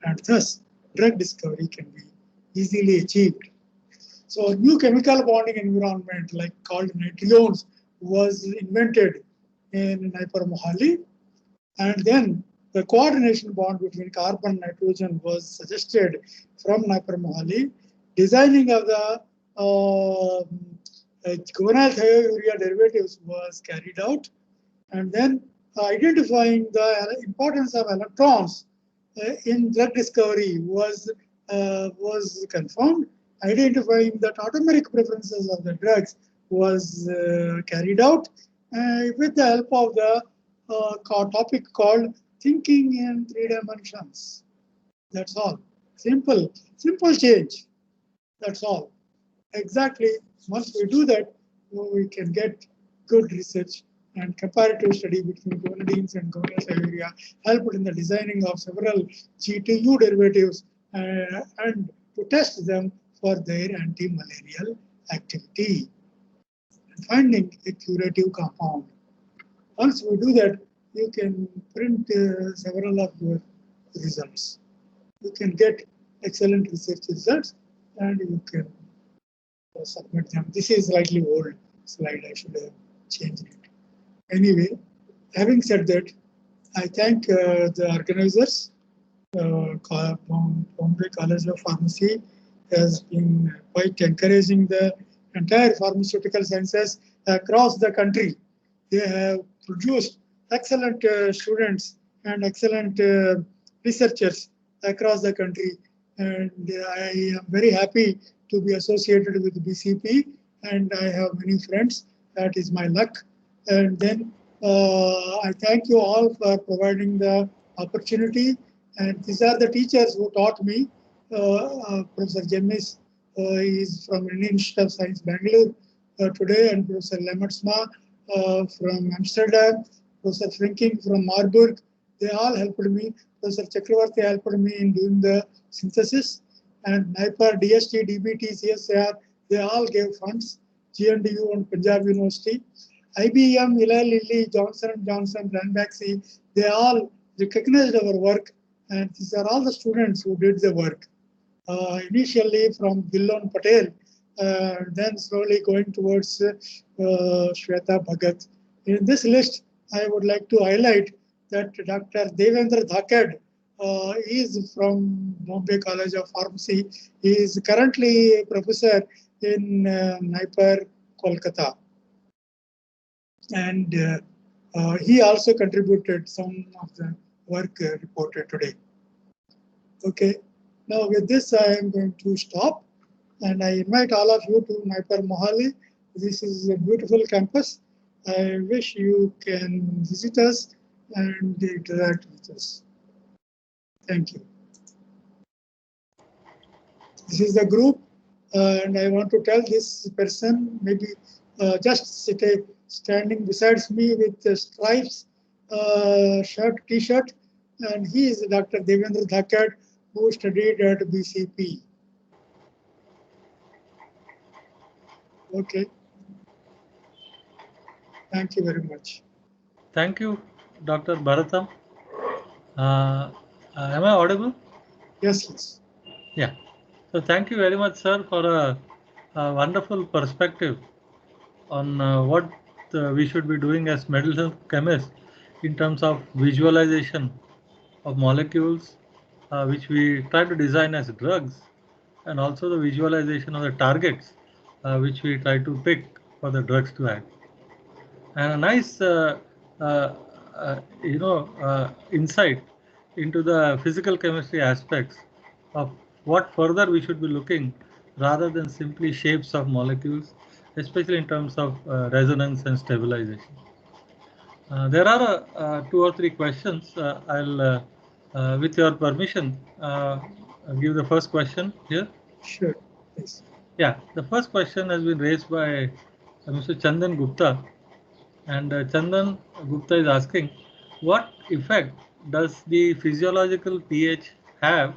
And thus, drug discovery can be easily achieved. So a new chemical bonding environment called nitrilones was invented in Naipur Mohali, and then the coordination bond between carbon and nitrogen was suggested from Naipur Mohali. Designing of the guanyl thiourea derivatives was carried out, and then identifying the importance of electrons in drug discovery was confirmed. Identifying the tautomeric preferences of the drugs was carried out with the help of the topic called thinking in 3 dimensions. That's all. Simple change. That's all. Exactly. Once we do that, we can get good research, and comparative study between guanidines and guanyl thiourea helped in the designing of several G2U derivatives and to test them for their anti-malarial activity. And finding a curative compound. Once we do that, you can print several of your results. You can get excellent research results, and you can submit them. This is slightly old slide. I should have changed it. Anyway, having said that, I thank the organizers. Bombay College of Pharmacy has been quite encouraging the entire pharmaceutical sciences across the country. They have produced excellent students and excellent researchers across the country, and I am very happy to be associated with BCP, and I have many friends. That is my luck. And then I thank you all for providing the opportunity. And these are the teachers who taught me. Professor Jemmis is from Indian Institute of Science, Bangalore today, and Professor Lemmertsma from Amsterdam, Professor Franking from Marburg. They all helped me. Professor Chakravarti helped me in doing the synthesis. And Naipur, DST, DBT, CSIR, they all gave funds. GNDU and Punjab University. IBM, Eli Lilly, Johnson & Johnson, Ranbaxy, they all recognized our work, and these are all the students who did the work. Initially from Dillon Patel, then slowly going towards Shweta Bhagat. In this list, I would like to highlight that Dr. Devendra Dhakad is from Bombay College of Pharmacy. He is currently a professor in Naipur, Kolkata. And he also contributed some of the work reported today. Okay, now with this I am going to stop, and I invite all of you to Naipur Mohali. This is a beautiful campus. I wish you can visit us and interact with us. Thank you. This is the group, and I want to tell this person, maybe just standing beside me with the stripes shirt, T-shirt, and he is Dr. Devendra Dhakad, who studied at BCP. Okay. Thank you very much. Thank you, Dr. Bharatham. Am I audible? Yes, yes. Yeah. So thank you very much, sir, for a wonderful perspective on what we should be doing as medicinal chemists in terms of visualization of molecules, which we try to design as drugs, and also the visualization of the targets, which we try to pick for the drugs to act. And a nice, insight into the physical chemistry aspects of what further we should be looking rather than simply shapes of molecules, especially in terms of resonance and stabilization. There are 2 or 3 questions. I'll, with your permission, give the first question here. Sure, please. Yeah, the first question has been raised by Mr. Chandan Gupta. And Chandan Gupta is asking, what effect does the physiological pH have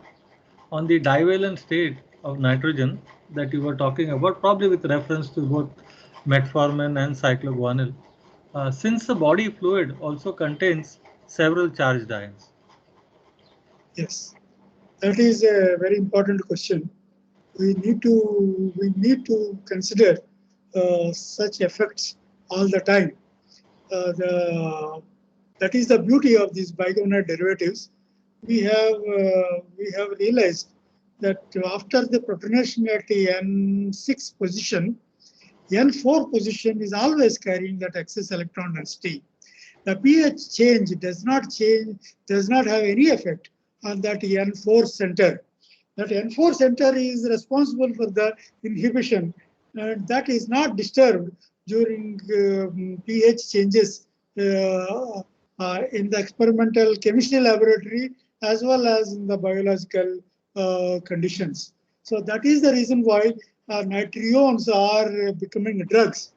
on the divalent state of nitrogen that you were talking about, probably with reference to both metformin and cycloguanil, since the body fluid also contains several charged ions? Yes, that is a very important question. We need to consider such effects all the time. That is the beauty of these bicarbonate derivatives. We have realized that after the protonation at the N6 position, N4 position is always carrying that excess electron density. The pH change does not have any effect on that N4 center. That N4 center is responsible for the inhibition, and that is not disturbed during pH changes in the experimental chemistry laboratory as well as in the biological conditions. So that is the reason why nitriones are becoming drugs.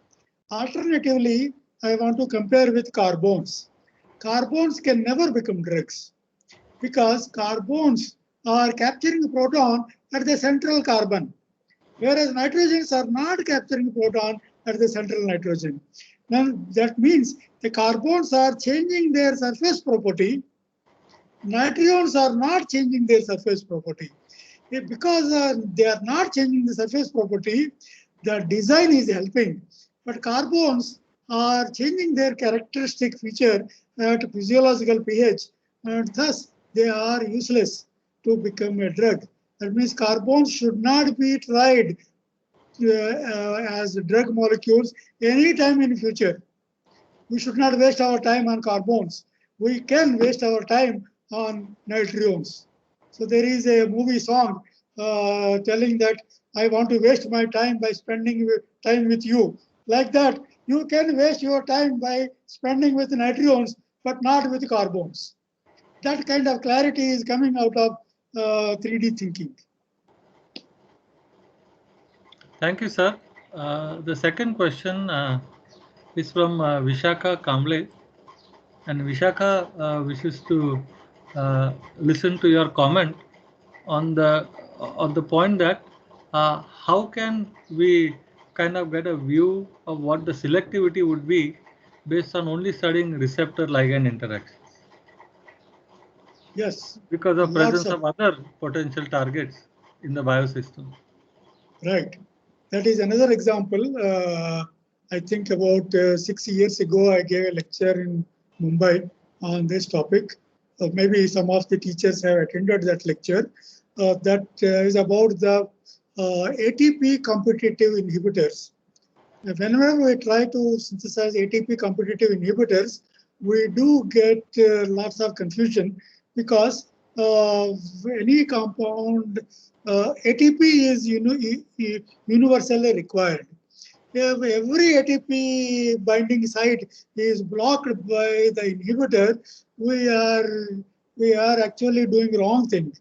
Alternatively, I want to compare with carbones. Carbones can never become drugs because carbones are capturing the proton at the central carbon, whereas nitrogens are not capturing proton at the central nitrogen. Now that means the carbones are changing their surface property. Nitriones are not changing their surface property. Because they are not changing the surface property, the design is helping. But carbones are changing their characteristic feature at physiological pH, and thus they are useless to become a drug. That means carbones should not be tried as drug molecules anytime in future. We should not waste our time on carbones. We can waste our time on nitriones. So there is a movie song telling that I want to waste my time by spending time with you. Like that, you can waste your time by spending with nitriones, but not with carbones. That kind of clarity is coming out of 3D thinking. Thank you, sir. The second question is from Vishaka Kamble. And Vishaka wishes to listen to your comment on the point that how can we kind of get a view of what the selectivity would be based on only studying receptor ligand interactions? Yes. Because of presence of other potential targets in the biosystem. Right. That is another example. I think about 6 years ago, I gave a lecture in Mumbai on this topic. Maybe some of the teachers have attended that lecture. That is about the ATP competitive inhibitors. Whenever we try to synthesize ATP competitive inhibitors, we do get lots of confusion because any compound ATP is universally required. If every ATP binding site is blocked by the inhibitor, we are actually doing wrong thing.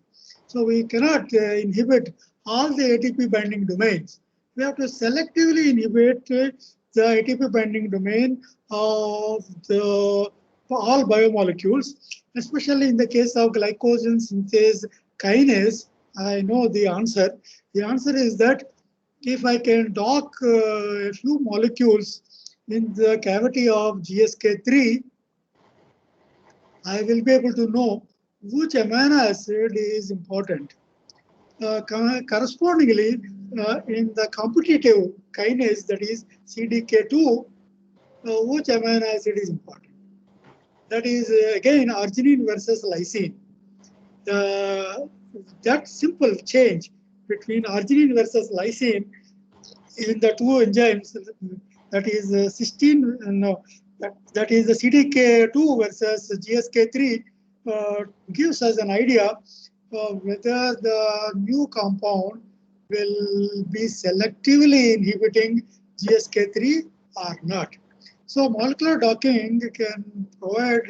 So we cannot inhibit all the ATP binding domains. We have to selectively inhibit the ATP binding domain of all biomolecules, especially in the case of glycogen synthase kinase. I know the answer. The answer is that if I can dock a few molecules in the cavity of GSK3, I will be able to know which amino acid is important. Correspondingly, in the competitive kinase, that is CDK2, which amino acid is important. That is, again, arginine versus lysine. That simple change between arginine versus lysine in the two enzymes, that is cysteine, that is the CDK2 versus GSK3, gives us an idea of whether the new compound will be selectively inhibiting GSK3 or not. So molecular docking can provide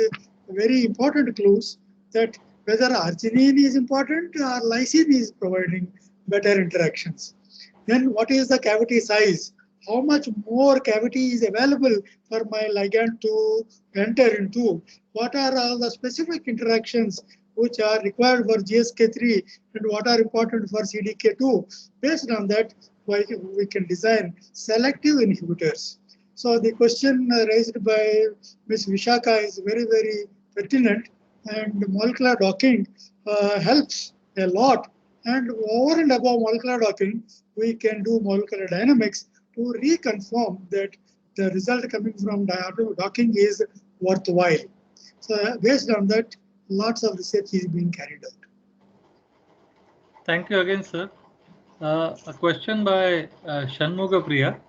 very important clues that whether arginine is important or lysine is providing better interactions. Then what is the cavity size? How much more cavity is available for my ligand to enter into? What are all the specific interactions which are required for GSK3 and what are important for CDK2. Based on that, we can design selective inhibitors. So the question raised by Ms. Vishaka is very, very pertinent, and molecular docking helps a lot. And over and above molecular docking, we can do molecular dynamics to reconfirm that the result coming from docking is worthwhile. So based on that, lots of research is being carried out. Thank you again, sir. A question by Shanmuga Priya,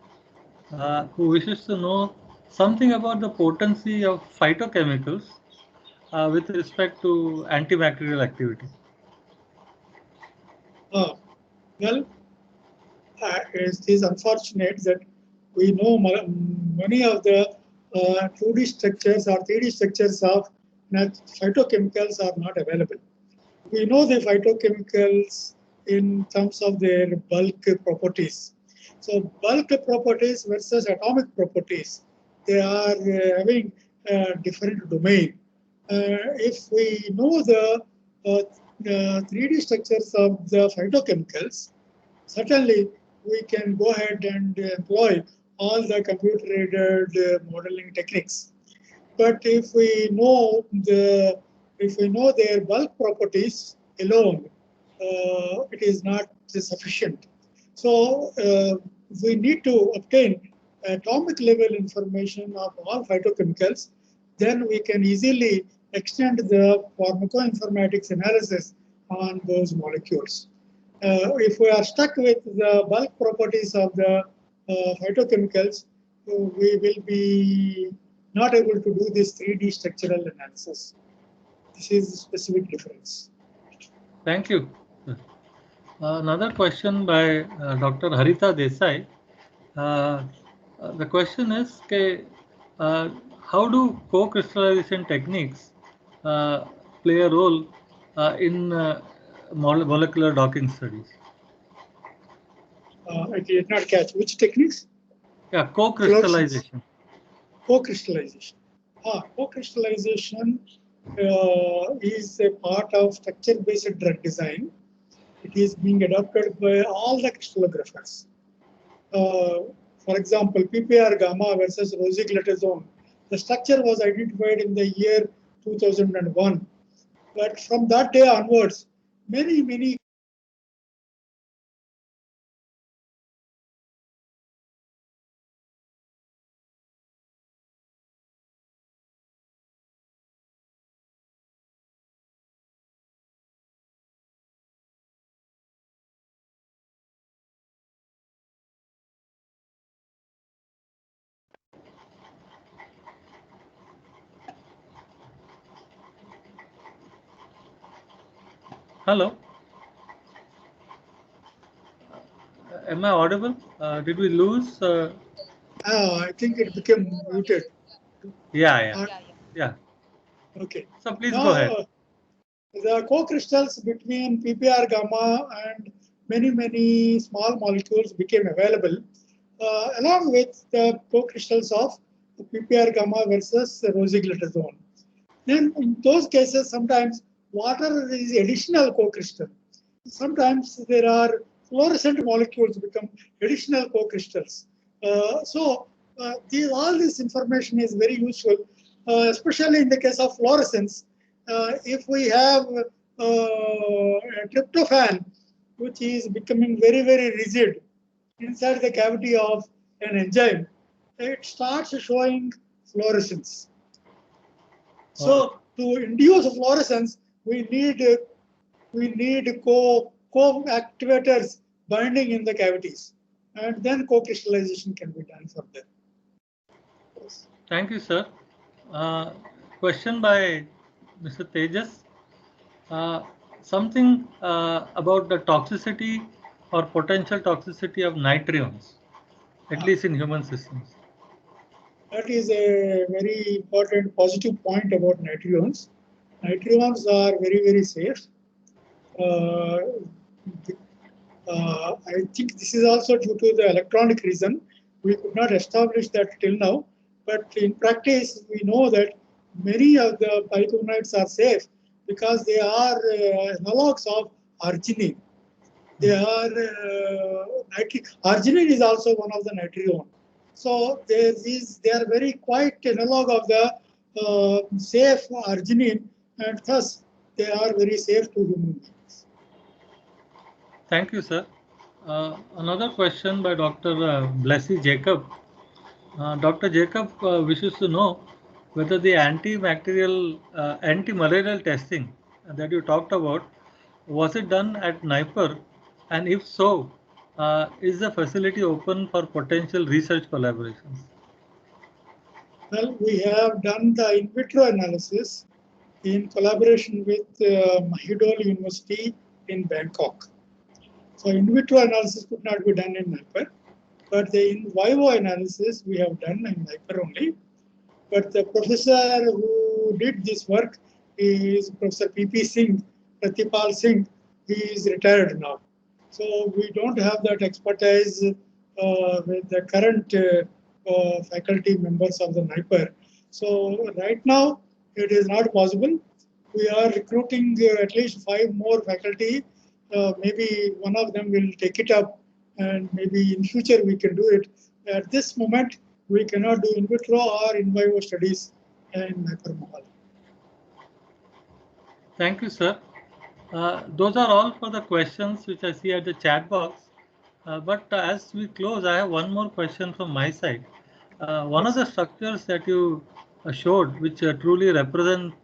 who wishes to know something about the potency of phytochemicals with respect to antibacterial activity. Well, it is unfortunate that we know many of the 2D structures or 3D structures of phytochemicals are not available. We know the phytochemicals in terms of their bulk properties. So bulk properties versus atomic properties, they are having a different domain. If we know the 3D structures of the phytochemicals, certainly we can go ahead and employ all the computer-aided modeling techniques. But if we know their bulk properties alone, it is not sufficient. So we need to obtain atomic level information of all phytochemicals. Then we can easily extend the pharmacoinformatics analysis on those molecules. If we are stuck with the bulk properties of the phytochemicals, we will be not able to do this 3D structural analysis. This is a specific difference. Thank you. Another question by Dr. Harita Desai. The question is, how do co-crystallization techniques play a role in molecular docking studies? I did not catch which techniques? Yeah, co-crystallization. Co-crystallization. Co-crystallization is a part of structure-based drug design. It is being adopted by all the crystallographers. For example, PPR gamma versus rosiglitazone. The structure was identified in the year 2001. But from that day onwards, many Hello. Am I audible? Did we lose? I think it became muted. Yeah. Okay. So please go ahead. The co-crystals between PPR gamma and many small molecules became available, along with the co-crystals of PPR gamma versus rosiglitazone. Then in those cases, sometimes water is additional co-crystal. Sometimes there are fluorescent molecules become additional co-crystals. All this information is very useful, especially in the case of fluorescence. If we have a tryptophan, which is becoming very rigid inside the cavity of an enzyme, it starts showing fluorescence. So to induce fluorescence, we need co-activators binding in the cavities, and then co-crystallization can be done from there. Yes. Thank you, sir. Question by Mr. Tejas. Something about the toxicity or potential toxicity of nitrions, at least in human systems. That is a very important positive point about nitrions. Nitrions are very safe. I think this is also due to the electronic reason. We could not establish that till now, but in practice, we know that many of the polychlorinates are safe because they are analogs of arginine. They are arginine is also one of the nitrione. So they are very quite analog of the safe arginine, and thus they are very safe to human beings. Thank you, sir. Another question by Dr. Blessy Jacob. Dr. Jacob wishes to know whether the anti-malarial testing that you talked about, was it done at NIPER, and if so, is the facility open for potential research collaborations? Well, we have done the in vitro analysis in collaboration with Mahidol University in Bangkok. So in vitro analysis could not be done in NIPER, but the in vivo analysis we have done in NIPER only. But the professor who did this work is Professor P.P. Singh, Pratipal Singh. He is retired now. So we don't have that expertise with the current faculty members of the NIPER. So right now it is not possible. We are recruiting at least 5 more faculty. Maybe one of them will take it up, and maybe in future we can do it. At this moment, we cannot do in vitro or in vivo studies in NIPER Mohali. Thank you, sir. Those are all for the questions which I see at the chat box. But as we close, I have one more question from my side. One of the structures that you showed, which truly represents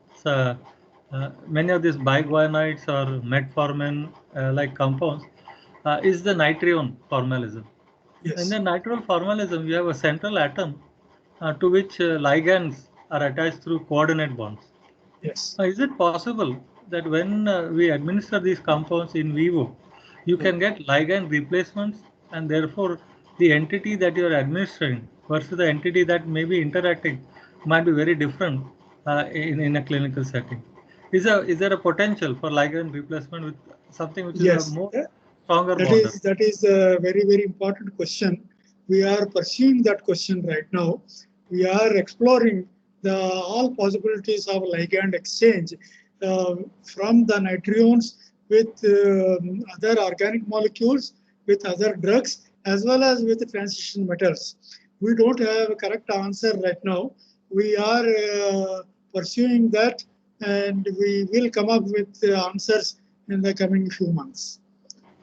many of these biguanides or metformin like compounds, is the nitrione formalism. Yes. In the nitrione formalism, you have a central atom to which ligands are attached through coordinate bonds. Yes. Is it possible that when we administer these compounds in vivo, you can get ligand replacements, and therefore the entity that you are administering versus the entity that may be interacting might be very different in a clinical setting? Is there a potential for ligand replacement with something which is a more stronger bonder? That is a very, very important question. We are pursuing that question right now. We are exploring all possibilities of ligand exchange from the nitriones with other organic molecules, with other drugs, as well as with transition metals. We don't have a correct answer right now. We are pursuing that, and we will come up with answers in the coming few months.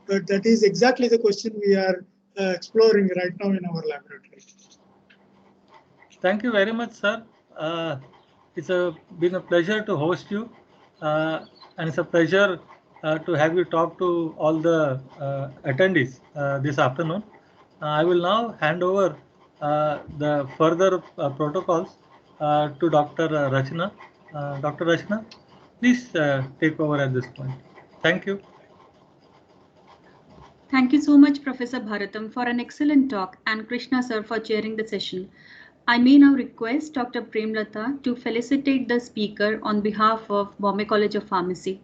But that is exactly the question we are exploring right now in our laboratory. Thank you very much, sir. It's been a pleasure to host you, and it's a pleasure to have you talk to all the attendees this afternoon. I will now hand over the further protocols to Dr. Rachna. Dr. Rachna, please take over at this point. Thank you. Thank you so much, Professor Bharatam, for an excellent talk, and Krishna sir for chairing the session. I may now request Dr. Premlata to felicitate the speaker on behalf of Bombay College of Pharmacy.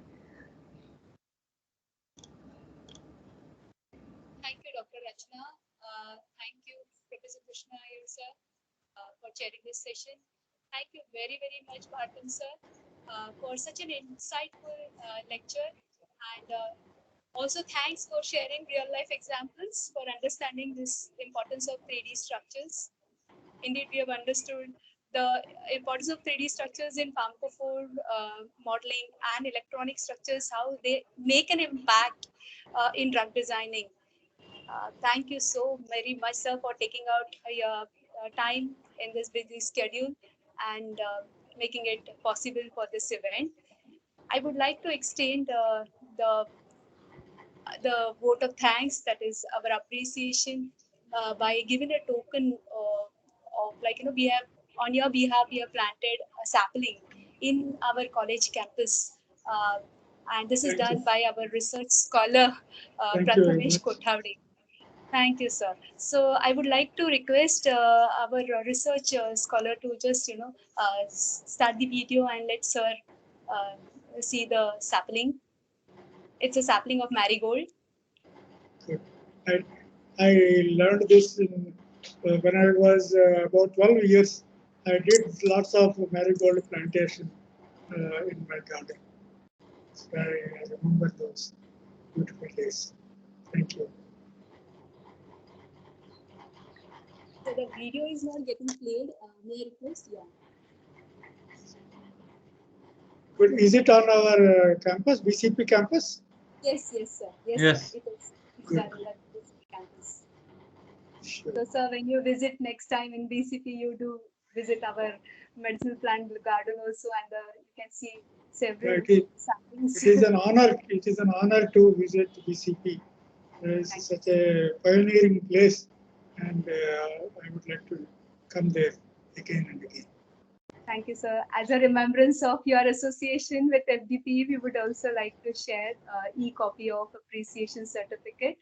Thank you, Dr. Rachna. Thank you, Professor Krishna Iyer, sir, for chairing this session. Thank you very, very much, Bharatam sir, for such an insightful lecture. And also thanks for sharing real-life examples for understanding this importance of 3D structures. Indeed, we have understood the importance of 3D structures in pharmacophore modeling and electronic structures, how they make an impact in drug designing. Thank you so very much, sir, for taking out your time in this busy schedule and making it possible for this event. I would like to extend the vote of thanks, that is our appreciation, by giving a token of we have, on your behalf, we have planted a sapling in our college campus, and this is done by our research scholar Prathamesh Kothavde. Thank you, sir. So I would like to request our research scholar to just start the video and let sir see the sapling. It's a sapling of marigold. Good. I learned this when I was about 12 years. I did lots of marigold plantation in my garden. I remember those beautiful days. Thank you. So the video is not getting played. May I request? Yeah. But is it on our campus, BCP campus? Yes, sir. Yes. Sir. It is. It's Good. done at this campus. Sure. So, sir, when you visit next time in BCP, you do visit our medicinal plant garden also, and you can see several sightings. It is an honor. It is an honor to visit BCP. It is such a pioneering place, and I would like to come there again and again. Thank you, sir. As a remembrance of your association with FDP, we would also like to share e-copy of appreciation certificate.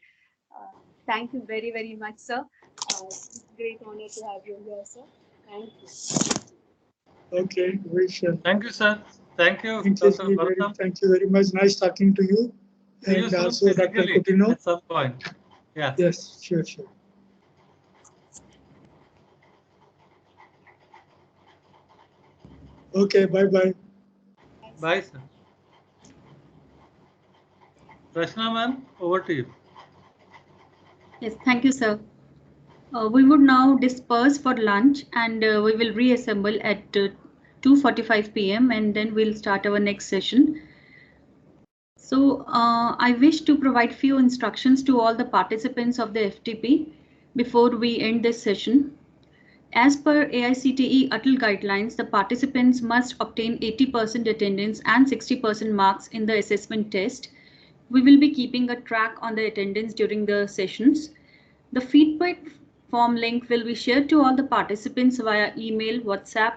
Thank you very, very much, sir. It's a great honor to have you here, sir. Thank you. Okay, we shall. Thank you, sir. Thank you, Thank Dr. you, Bharatam. thank you very much. Nice talking to you. See you And soon also Dr. physically Coutinho. at some point. Yeah. Yes, sure. Okay, bye-bye. Bye, sir. Rachna ma'am, over to you. Yes, thank you, sir. We would now disperse for lunch, and we will reassemble at 2:45 p.m. and then we'll start our next session. So I wish to provide few instructions to all the participants of the FTP before we end this session. As per AICTE Atal guidelines, the participants must obtain 80% attendance and 60% marks in the assessment test. We will be keeping a track on the attendance during the sessions. The feedback form link will be shared to all the participants via email, WhatsApp,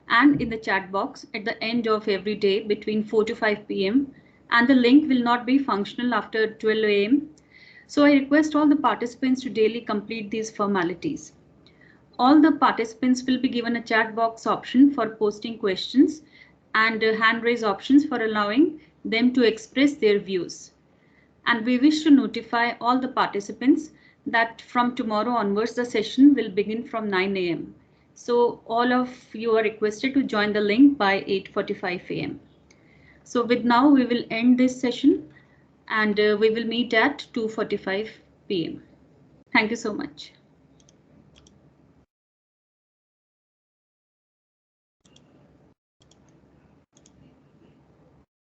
and in the chat box at the end of every day between 4 to 5 p.m. And the link will not be functional after 12 a.m. So I request all the participants to daily complete these formalities. All the participants will be given a chat box option for posting questions and hand raise options for allowing them to express their views. And we wish to notify all the participants that from tomorrow onwards, the session will begin from 9 a.m. So all of you are requested to join the link by 8:45 a.m. So with now, we will end this session and we will meet at 2:45 p.m. Thank you so much.